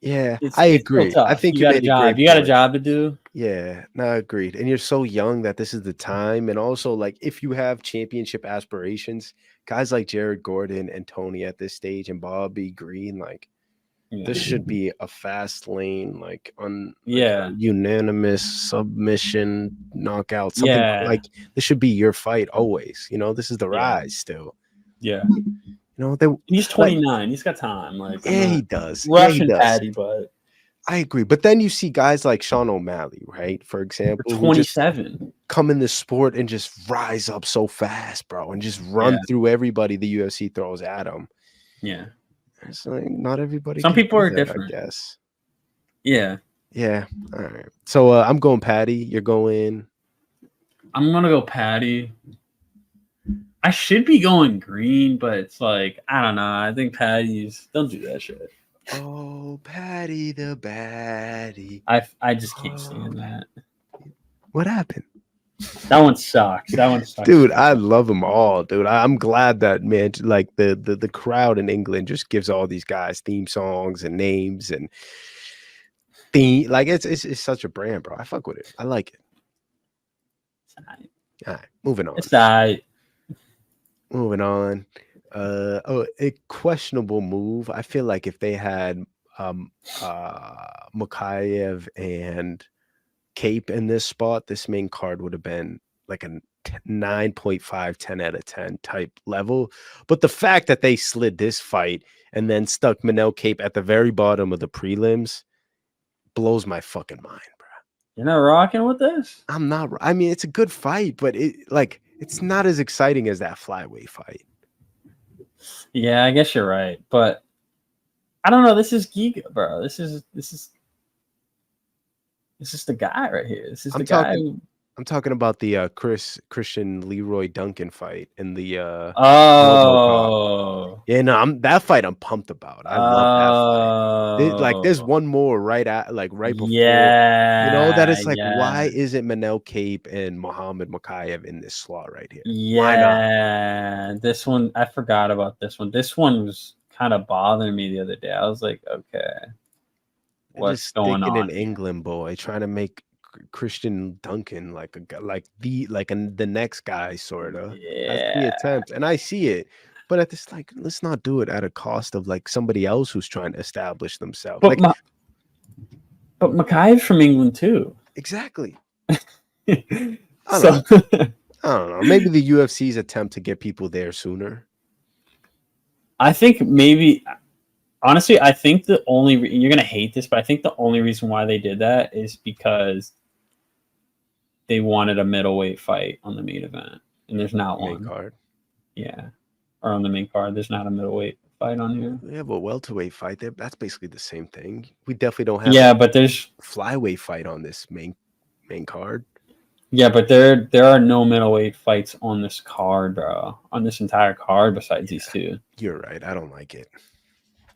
I agree. I think you got a job. You got a job to do. Yeah, no, agreed. And you're so young that this is the time. And also, like, if you have championship aspirations, guys like Jared Gordon and Tony at this stage and Bobby Green, like, this should be a fast lane, like a unanimous submission knockout. Something like this should be your fight always. This is the rise still. Yeah. He's 29. He's got time. Like, he does. Russian Patty, but I agree. But then you see guys like Sean O'Malley, right? For example, 27 come in this sport and just rise up so fast, bro, and just run through everybody the UFC throws at them. Yeah. It's like not everybody. Some people are different, I guess. Yeah. Yeah. All right. So I'm going Patty. You're going. I'm gonna go Patty. I should be going Green, but it's like I don't know. I think Patty's. Don't do that shit. Oh, Patty the baddie. I just can't stand that. What happened? That one sucks. Dude, I love them all, dude. I'm glad that, man, like the crowd in England just gives all these guys theme songs and names and theme. Like it's such a brand, bro. I fuck with it. I like it. All right, moving on. It's all right. Moving on. A questionable move. I feel like if they had Mokaev and Kape in this spot, this main card would have been like a 9.5, 10 out of 10 type level. But the fact that they slid this fight and then stuck Manel Kape at the very bottom of the prelims blows my fucking mind, bro. You're not rocking with this? I'm not. I mean, it's a good fight, but it's not as exciting as that flyweight fight. Yeah, I guess you're right, but I don't know. This is Giga, bro. This is the guy right here. This is the guy. I'm talking about the Christian Leroy Duncan fight in the RoboCop. Oh. Yeah, no, that fight I'm pumped about. I love that fight. There's Oh. one more right before, that Yeah. is like, why Yeah. isn't Manel Cape and Muhammad Mokaev in this slot right here? Why not? Yeah. This one, I forgot about this one. This one was kind of bothering me the other day. I was like, okay, They're just what's going sticking in on here? England, boy, trying to make Christian Duncan like a guy, the next guy, sorta. That's the Yeah. attempt, and I see it. But at this, like, let's not do it at a cost of like somebody else who's trying to establish themselves. But Like, but Mokaev's from England too. exactly. I don't So know. I don't know. Maybe the UFC's attempt to get people there sooner. I think maybe honestly, I think the only you're gonna hate this, but I think the only reason why they did that is because they wanted a middleweight fight on the main event, and there's not Main one. card. Yeah, or on the main card, there's not a middleweight fight on here. We have a welterweight fight there. That's basically the same thing. We definitely don't have Yeah, but there's flyweight fight on this main card. there are no middleweight fights on this card, bro. On this entire card, besides these two. You're right. I don't like it.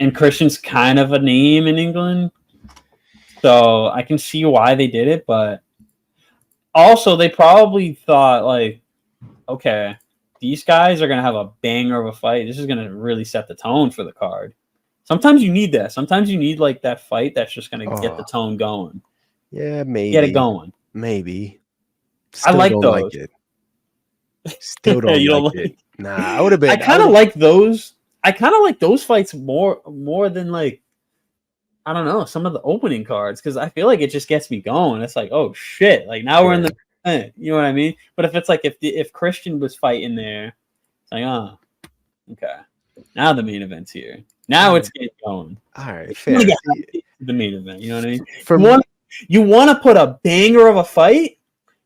And Christian's kind of a name in England, so I can see why they did it. But also, they probably thought like, okay, these guys are gonna have a banger of a fight. This is gonna really set the tone for the card. Sometimes you need that. Sometimes you need like that fight that's just gonna get the tone going. Yeah, Get it maybe. going. Maybe. I Still like don't like those. it. Still don't You don't like like. it. Nah, I would have I been. kind of like those. I kind of like those fights more than like I don't know some of the opening cards because I feel like it just gets me going. It's like oh shit, like now we're in the you know what I mean. But if it's like if Christian was fighting there, it's like oh okay, now the main event's here. Now it's getting going. All right, You fair. wanna get See, hyped into the main event. You know what I mean? for You want to put a banger of a fight.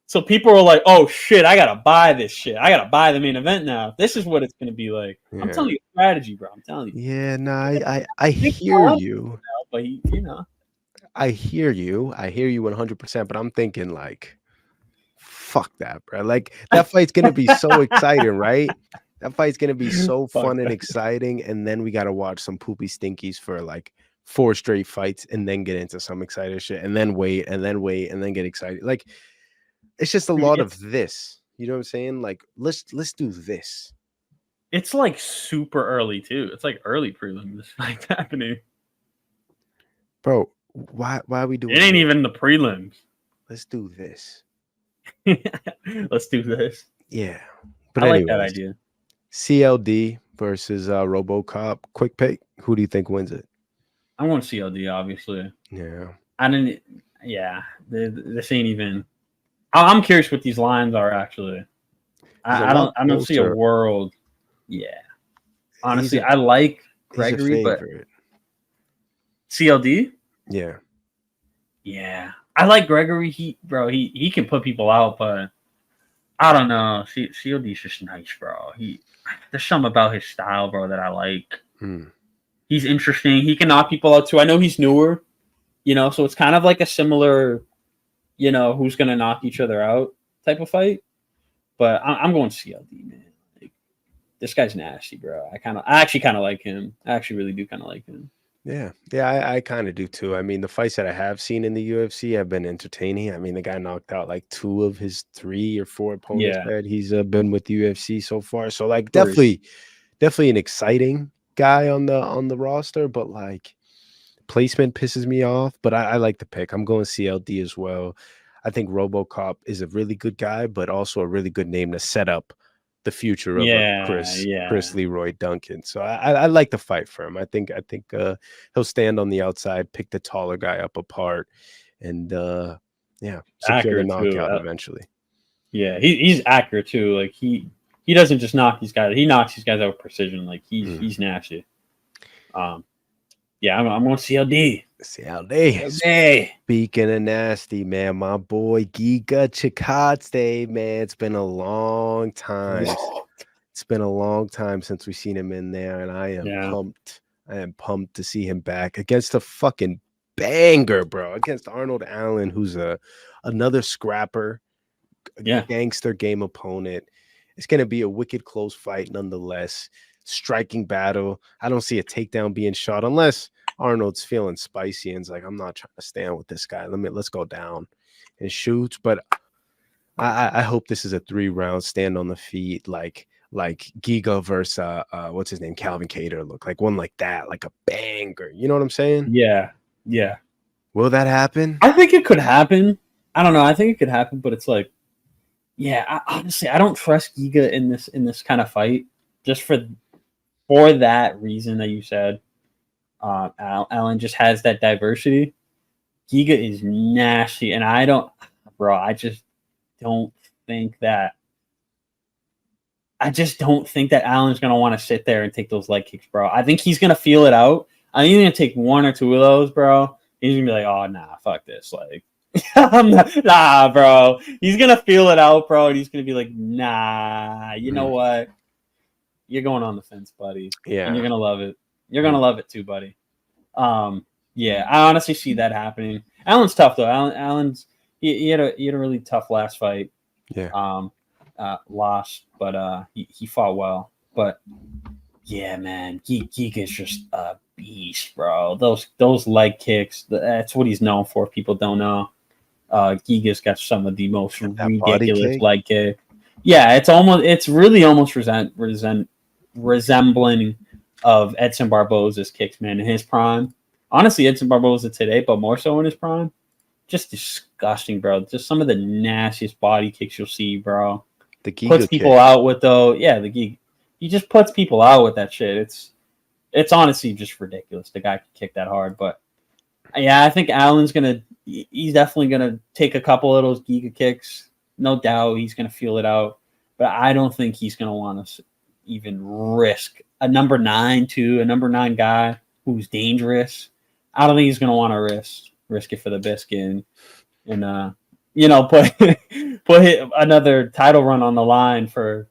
So people are like, "Oh shit, I gotta buy this shit. I gotta buy the main event now. This is what it's gonna be like." I'm yeah. telling you, strategy, bro. I'm telling you. Yeah, no, I hear you. But you know, I hear you. I hear you 100%. But I'm thinking like, fuck that, bro. Like that fight's gonna be so exciting, right? That fight's gonna be so Fuck fun and that. exciting, and then we gotta watch some poopy stinkies for like 4 straight fights, and then get into some exciting shit, and then wait, and then wait, and then get excited. Like it's just a lot of this. You know what I'm saying? Like let's do this. It's like super early too. It's like early prelims. This fight's happening. Bro, why are we doing It ain't this? even the prelims. Let's do this. Let's do this. Yeah. But I like anyways, that idea. CLD versus RoboCop. Quick pick. Who do you think wins it? I'm going CLD, obviously. Yeah. I didn't. Yeah, this ain't even. I'm curious what these lines are actually. I don't see a world. Yeah, honestly, I like Gregory, but CLD. Yeah, yeah, I like Gregory. He can put people out, but I don't know. CLD's just nice, bro. There's something about his style, bro, that I like. He's interesting. He can knock people out too. I know he's newer, so it's kind of like a similar, who's gonna knock each other out type of fight. But I'm going CLD, man. Like, this guy's nasty, bro. I actually kind of like him. I actually really do kind of like him. Yeah, I kind of do too. I mean, the fights that I have seen in the UFC have been entertaining. I mean, the guy knocked out like 2 of his 3 or 4 opponents that he's been with the UFC so far. So like, definitely an exciting guy on the roster. But like, placement pisses me off. But I like the pick. I'm going CLD as well. I think RoboCop is a really good guy, but also a really good name to set up the future of Chris Leroy Duncan. So I like the fight for him. I think he'll stand on the outside, pick the taller guy up apart, and secure the knockout eventually. Yeah, he's accurate too. Like he doesn't just knock these guys; he knocks these guys out with precision. Like he's nasty. Yeah, I'm going CLD. CLD. Speaking of nasty, man, my boy Giga Chikadze, man, it's been a long time. It's been a long time since we've seen him in there, and I am pumped. I am pumped to see him back against a fucking banger, bro. Against Arnold Allen, who's another scrapper. Yeah. gangster game opponent. It's going to be a wicked close fight nonetheless. Striking battle. I don't see a takedown being shot unless Arnold's feeling spicy and's like, I'm not trying to stand with this guy. Let's go down and shoot. But I hope this is a 3-round stand on the feet, like Giga versus what's his name, Calvin Cater, look like one like that, like a banger. You know what I'm saying? Yeah. Yeah. Will that happen? I think it could happen. I don't know. I think it could happen, but it's like, yeah. Honestly, I don't trust Giga in this kind of fight, just for that reason that you said. Allen just has that diversity. Giga is nasty, and I just don't think that. I just don't think that Allen's gonna want to sit there and take those leg kicks, bro. I think he's gonna feel it out. I think he's gonna take 1 or 2 of those, bro. He's gonna be like, "Oh nah, fuck this." Like, nah, bro. He's gonna feel it out, bro, and he's gonna be like, "Nah, you know what? You're going on the fence, buddy. Yeah, and you're gonna love it. You're gonna love it too, buddy." Yeah, I honestly see that happening. Allen's tough though. Allen's he had a really tough last fight. Yeah. Lost, but he fought well. But yeah, man, Giga's just a beast, bro. Those leg kicks, that's what he's known for. If people don't know, Giga's got some of the most ridiculous leg kick. Yeah, it's really almost resembling of Edson Barboza's kicks, man, in his prime. Honestly, Edson Barboza today, but more so in his prime. Just disgusting, bro. Just some of the nastiest body kicks you'll see, bro. The Giga puts people out with the Giga. He just puts people out with that shit. It's honestly just ridiculous. The guy can kick that hard, but yeah, I think Allen's he's definitely gonna take a couple of those Giga kicks. No doubt, he's gonna feel it out, but I don't think he's gonna want to even risk a number 9 guy who's dangerous. I don't think he's gonna want to risk it for the biscuit and put another title run on the line for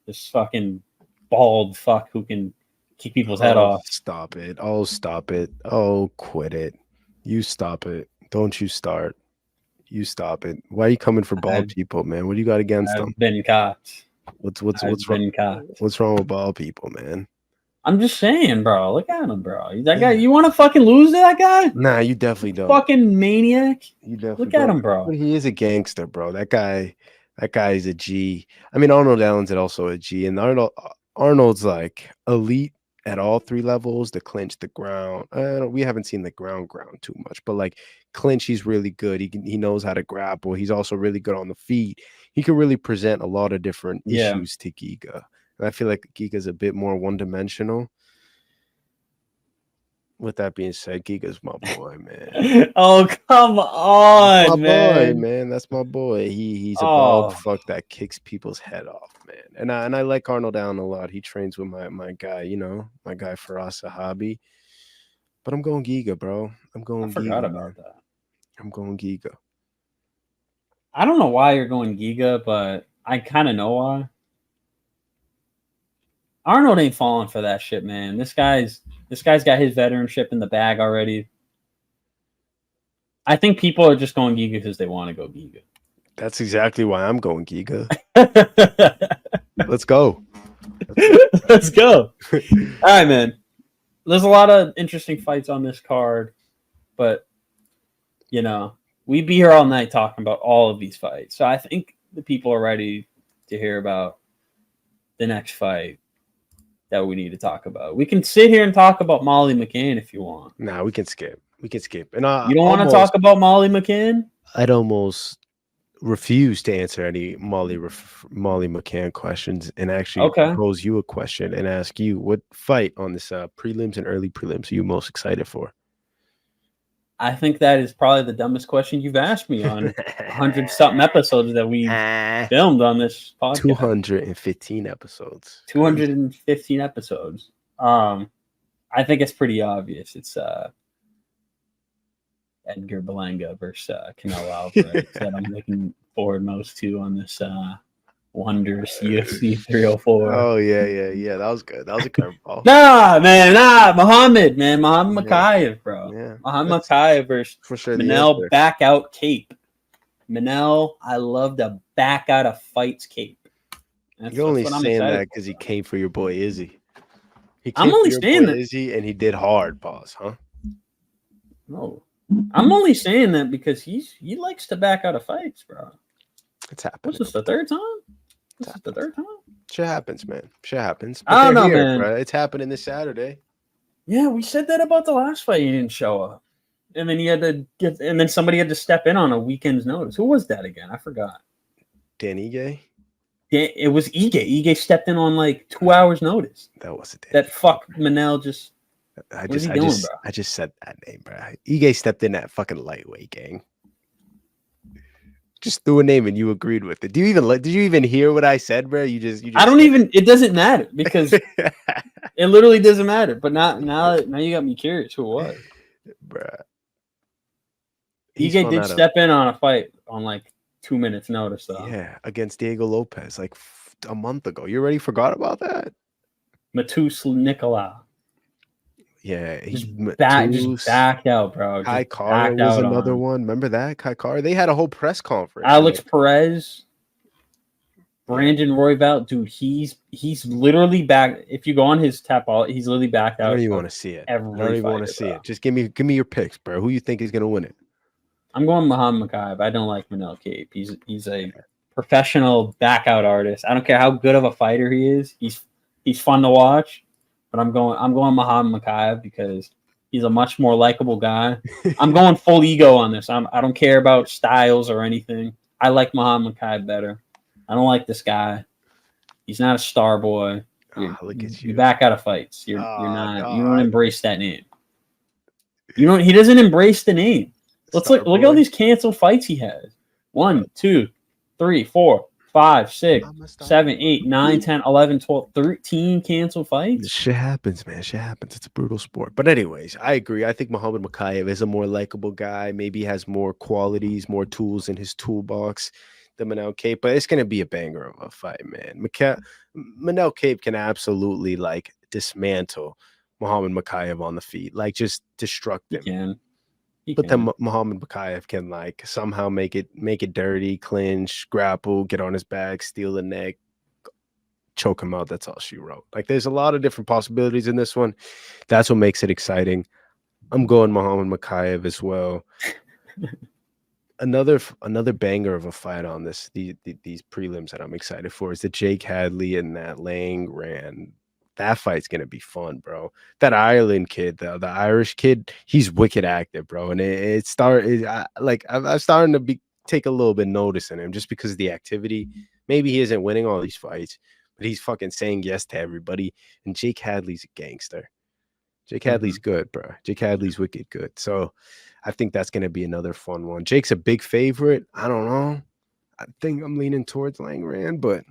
this fucking bald fuck who can kick people's head off. Stop it. Oh, stop it. Oh, quit it. You stop it. Don't you start. You stop it. Why are you coming for bald people, man? What do you got against them? I've been caught. What's wrong? What's wrong with bald people, man? I'm just saying, bro. Look at him, bro. That guy. You want to fucking lose to that guy? Nah, you definitely don't. Fucking maniac. You definitely look at him, bro. He is a gangster, bro. That guy is a G. I mean, Arnold Allen's also a G, and Arnold's like elite at all 3 levels. The clinch, the ground. We haven't seen the ground too much, but like clinch, he's really good. He knows how to grapple. He's also really good on the feet. He can really present a lot of different issues to Giga. And I feel like Giga's a bit more one-dimensional. With that being said, Giga's my boy, man. Oh, come on, man. Boy, man. That's my boy. He's a bald fuck that kicks people's head off, man. And I like Arnold Allen a lot. He trains with my guy, my guy Faraz Sahabi. But I'm going Giga, bro. I forgot about that. I'm going Giga. I don't know why you're going Giga, but I kind of know why. Arnold ain't falling for that shit, man. This guy's got his veteranship in the bag already. I think people are just going Giga because they want to go Giga. That's exactly why I'm going Giga. Let's go. Let's go. All right, man. There's a lot of interesting fights on this card, but we'd be here all night talking about all of these fights. So I think the people are ready to hear about the next fight that we need to talk about. We can sit here and talk about Molly McCann if you want. Nah, we can skip. And you don't want to talk about Molly McCann? I'd almost refuse to answer any Molly McCann questions and actually pose you a question and ask you what fight on this prelims and early prelims are you most excited for? I think that is probably the dumbest question you've asked me on 100-something episodes that we filmed on this podcast. 215 episodes. 215 episodes. I think it's pretty obvious. It's Edgar Berlanga versus Canelo Alvarez that I'm looking forward most to on this Wonders UFC 304. Oh yeah. That was good. That was a curveball. Muhammed, Mokaev, bro. Yeah, Muhammed Mokaev versus for sure Manel back out Kape. Manel, I love to back out of fights, Kape. You're only That's what I'm saying excited that because he came for your boy Izzy. He I'm came for only your saying boy that. Izzy, and he did hard, boss, huh? No, I'm only saying that because he likes to back out of fights, bro. It's What's happening. this, the third time? It This is the happens. third time? Shit happens, man. Shit happens. But I don't they're know, here, man. bro. It's happening this Saturday. Yeah, we said that about the last fight. He didn't show up. And then he had to get, and then somebody had to step in on a weekend's notice. Who was that again? I forgot. Danny Gay? Yeah, it was Ige. Ige stepped in on like 2 hours' notice. That was a Danny. That fuck Manel just. What is he doing, bro? I just said that name, bro. Ige stepped in that fucking lightweight gang. Just threw a name and you agreed with it. Did you even hear what I said, bro? You just I don't even. It doesn't matter because it literally doesn't matter. But now you got me curious. Who it was? Bruh. Ige did step in on a fight on like 2 minutes notice, though. Yeah, against Diego Lopez like a month ago. You already forgot about that? Matus Nicolau. Yeah, Just backed out, bro. Kai Kara was another one. Remember that? Kai Kara? They had a whole press conference. Alex Perez, Brandon Royval, dude, he's literally back. If you go on his tap all, he's literally backed out. I don't even want to see it. I don't even want to see it. Just give me your picks, bro. Who you think is gonna win it? I'm going Muhammed Mokaev. I don't like Manel Kape. He's a professional back out artist. I don't care how good of a fighter he is. He's fun to watch. But I'm going Muhammed Mokaev because he's a much more likable guy. I'm going full ego on this. I don't care about styles or anything. I like Muhammed Mokaev better. I don't like this guy. He's not a star boy. Look at you. You back out of fights. You're not. God. You don't embrace that name. You don't. He doesn't embrace the name. Look at all these canceled fights he has. 1, 2, 3, 4, 5, 6, 7, 8, 9, 10, 11, 12, 13 canceled fights. Shit happens, man. Shit happens. It's a brutal sport. But anyways, I agree. I think Muhammed Mokaev is a more likable guy. Maybe he has more qualities, more tools in his toolbox than Manel Kape. But it's gonna be a banger of a fight, man. Manel Kape can absolutely like dismantle Muhammed Mokaev on the feet, like just destruct him. But then Muhammed Mokaev can like somehow make it dirty, clinch, grapple, get on his back, steal the neck, choke him out. That's all she wrote. Like there's a lot of different possibilities in this one. That's what makes it exciting. I'm going Muhammed Mokaev as well. Another banger of a fight on these prelims that I'm excited for is the Jake Hadley and that Lang Ran. That fight's gonna be fun, bro. That Ireland kid, the Irish kid, he's wicked active, bro. And I'm starting to take a little bit notice in him just because of the activity. Maybe he isn't winning all these fights, but he's fucking saying yes to everybody. And Jake Hadley's a gangster. Jake Hadley's good, bro. Jake Hadley's wicked good. So I think that's gonna be another fun one. Jake's a big favorite. I don't know. I think I'm leaning towards Langran, but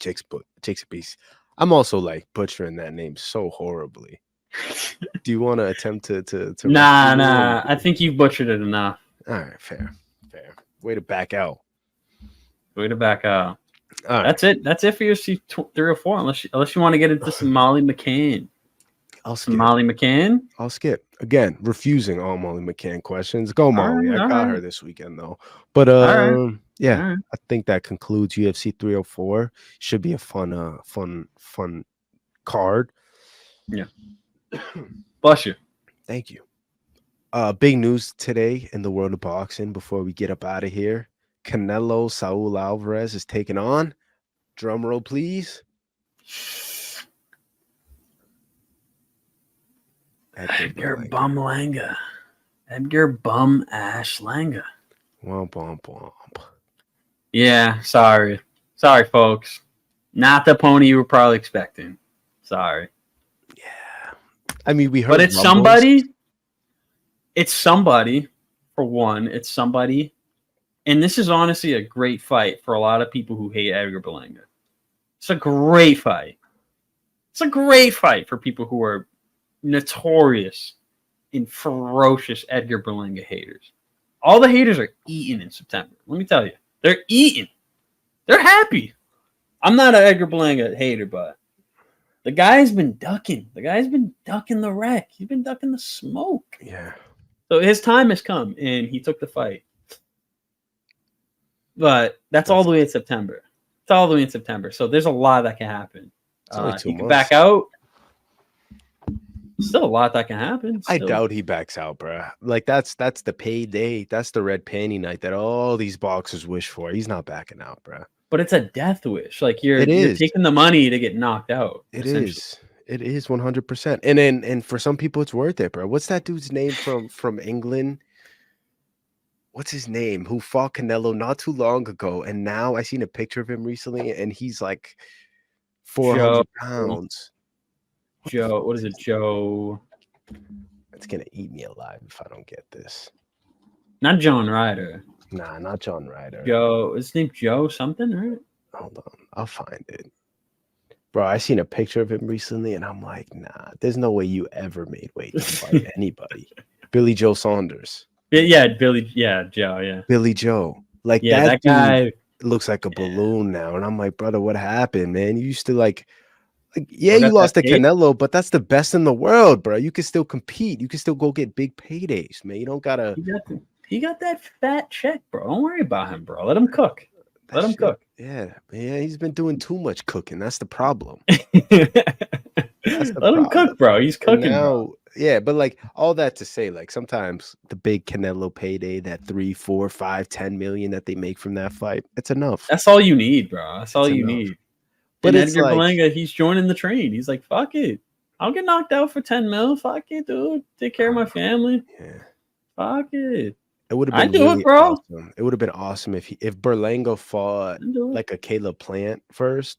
Jake's a beast. I'm also like butchering that name so horribly. Do you want to attempt to Nah. I think you've butchered it enough. All right, fair. Way to back out. All right. That's it. That's it for your 3 or 4. Unless you want to get into some Molly McCann. I'll skip. Molly McCann. I'll skip again. Refusing all Molly McCann questions. Go Molly. I got her this weekend though. But yeah, I think that concludes UFC 304. Should be a fun card. Yeah. Bless you. Thank you. Big news today in the world of boxing before we get up out of here. Canelo Saul Alvarez is taking on. Drum roll, please. Edgar Bum Langa. Edgar Bum Ash Langa. Womp, womp, womp. Yeah, sorry. Sorry, folks. Not the pony you were probably expecting. Sorry. Yeah. I mean, we heard but it's rumbles. Somebody. It's somebody, for one. It's somebody. And this is honestly a great fight for a lot of people who hate Edgar Berlanga. It's a great fight. It's a great fight for people who are notorious and ferocious Edgar Berlanga haters. All the haters are eating in September. Let me tell you. They're eating. They're happy. I'm not an Edgar Berlanga hater, but the guy's been ducking. The guy's been ducking the wreck. He's been ducking the smoke. Yeah. So his time has come, and he took the fight. But that's all the way in September. It's all the way in September. So there's a lot that can happen. It's only 2 He can months. back out. Still a lot that can happen. I Still. doubt he backs out, bro. Like that's the payday. That's the red panty night that all these boxers wish for. He's not backing out, bro. But it's a death wish. Like you're It is. taking the money to get knocked out. It is. It is 100%. And for some people, it's worth it, bro. What's that dude's name from England? What's his name? Who fought Canelo not too long ago, and now I seen a picture of him recently, and he's like 400 pounds. Joe, what is it, Joe? It's gonna eat me alive if I don't get this. Not John Ryder. Nah, not John Ryder. Joe, his name Joe something, right? Hold on, I'll find it. Bro, I seen a picture of him recently, and I'm like, nah, there's no way you ever made weight to fight anybody. Billy Joe Saunders. Yeah, Billy. Yeah, Joe. Yeah, Billy Joe. Like that guy looks like a balloon now, and I'm like, brother, what happened, man? You used to like yeah, you lost to Canelo, but that's the best in the world, bro. You can still compete. You can still go get big paydays, man. You don't gotta. He got that fat check, bro. Don't worry about him, bro. Let him cook. Let him cook. Yeah, he's been doing too much cooking. That's the problem. Let him cook, bro. He's cooking now. Bro. Yeah, but like all that to say, like sometimes the big Canelo payday, that 3, 4, 5, 10 million that they make from that fight, it's enough. That's all you need, bro. That's all you need. But and Edgar Berlanga, he's joining the train. He's like, fuck it. I'll get knocked out for 10 mil. Fuck it, dude. Take care of my family. Yeah. Fuck it. It would have been really awesome. It would have been awesome if Berlanga fought like a Caleb Plant first.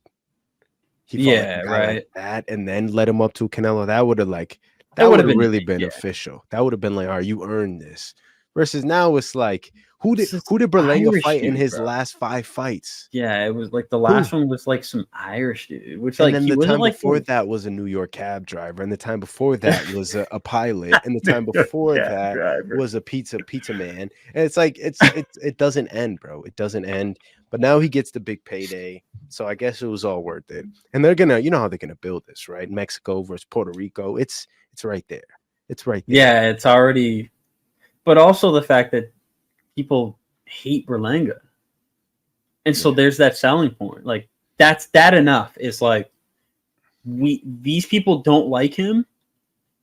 He fought like that, and then led him up to Canelo. That would have would have really been official. That would have been like, all right, you earned this. Versus now it's like, who did Berlanga fight in his last 5 fights? Yeah, it was like the last one was like some Irish dude, which and like then the time before that was a New York cab driver, and the time before that was a pilot, and the time before that was a pizza man. And it's like it doesn't end, bro. It doesn't end. But now he gets the big payday, so I guess it was all worth it. And they're gonna, you know how they're gonna build this, right? Mexico versus Puerto Rico. It's right there. It's right there. Yeah, it's already. But also the fact that people hate Berlanga. And so there's that selling point. Like that enough is like these people don't like him.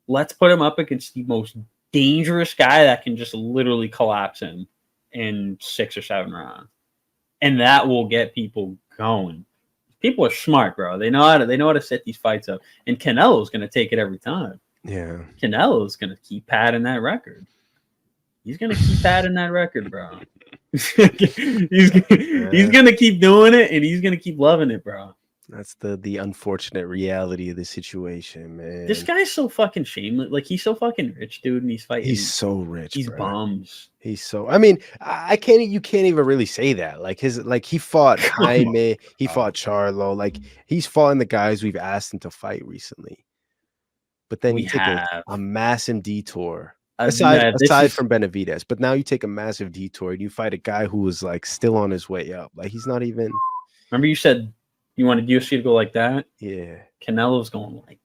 Let's put him up against the most dangerous guy that can just literally collapse him in 6 or 7 rounds. And that will get people going. People are smart, bro. They know how to set these fights up. And Canelo's gonna take it every time. Yeah. Canelo's gonna keep padding that record. He's gonna keep padding that record, bro. he's gonna keep doing it, and he's gonna keep loving it, bro. That's the unfortunate reality of the situation, man. This guy's so fucking shameless. Like he's so fucking rich, dude, and he's fighting. He's so rich. He's bums. He's so. I mean, you can't even really say that. Like he fought Jaime, he fought Charlo. Like he's fought the guys we've asked him to fight recently. But then you take a massive detour. Aside from Benavidez, but now you take a massive detour and you fight a guy who was like still on his way up. Like he's not even. Remember, you said you wanted UFC to go like that. Yeah, Canelo's going like.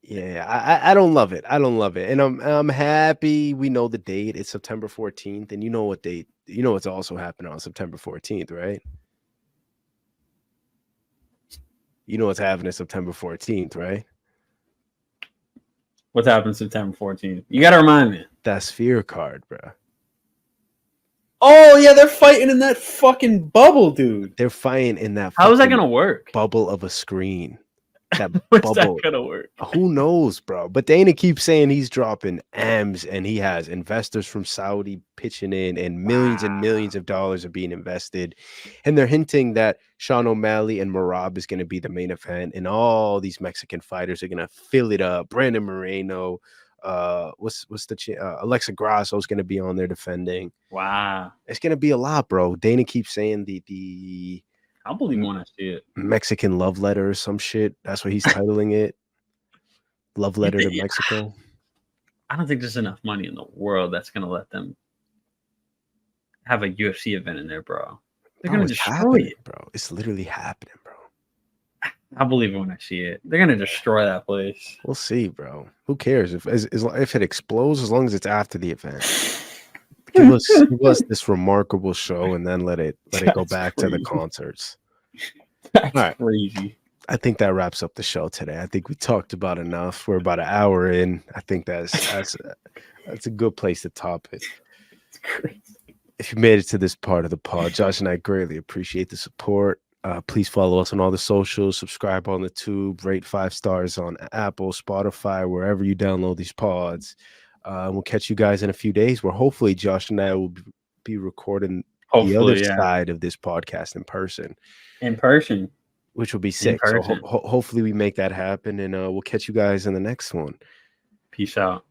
Yeah, I don't love it. I don't love it, and I'm happy we know the date. It's September 14th, and you know what date? You know what's also happening on September 14th, right? You know what's happening September 14th, right? What's happening September 14th? You got to remind me. That Sphere card, bro. Oh, yeah, they're fighting in that fucking bubble, dude. They're fighting in that How is that going to work? Bubble of a screen. That How's bubble. that going to work? Who knows, bro? But Dana keeps saying he's dropping M's, and he has investors from Saudi pitching in, and millions of dollars are being invested. And they're hinting that Sean O'Malley and Merab is going to be the main event, and all these Mexican fighters are going to fill it up. Brandon Moreno, Alexa Grasso is going to be on there defending. Wow, it's going to be a lot, bro. Dana keeps saying the I believe when I see it. Mexican love letter or some shit. That's what he's titling it. Love letter to Mexico. I don't think there's enough money in the world that's going to let them have a UFC event in there, bro. They're going to destroy it, bro. It's literally happening, bro. I believe it when I see it. They're going to destroy that place. We'll see, bro. Who cares if it explodes as long as it's after the event? give us this remarkable show, and then let it go That's back to the crazy. concerts. That's All right. crazy. I think that wraps up the show today. I think we talked about enough. We're about an hour in. I think that's a good place to top it. It's crazy. If you made it to this part of the pod, Josh and I greatly appreciate the support. Please follow us on all the socials, subscribe on the tube, rate 5 stars on Apple, Spotify, wherever you download these pods. We'll catch you guys in a few days where hopefully Josh and I will be recording the other Hopefully, yeah. side of this podcast in person, In person. which will be In sick. So person. hopefully we make that happen, and we'll catch you guys in the next one. Peace out.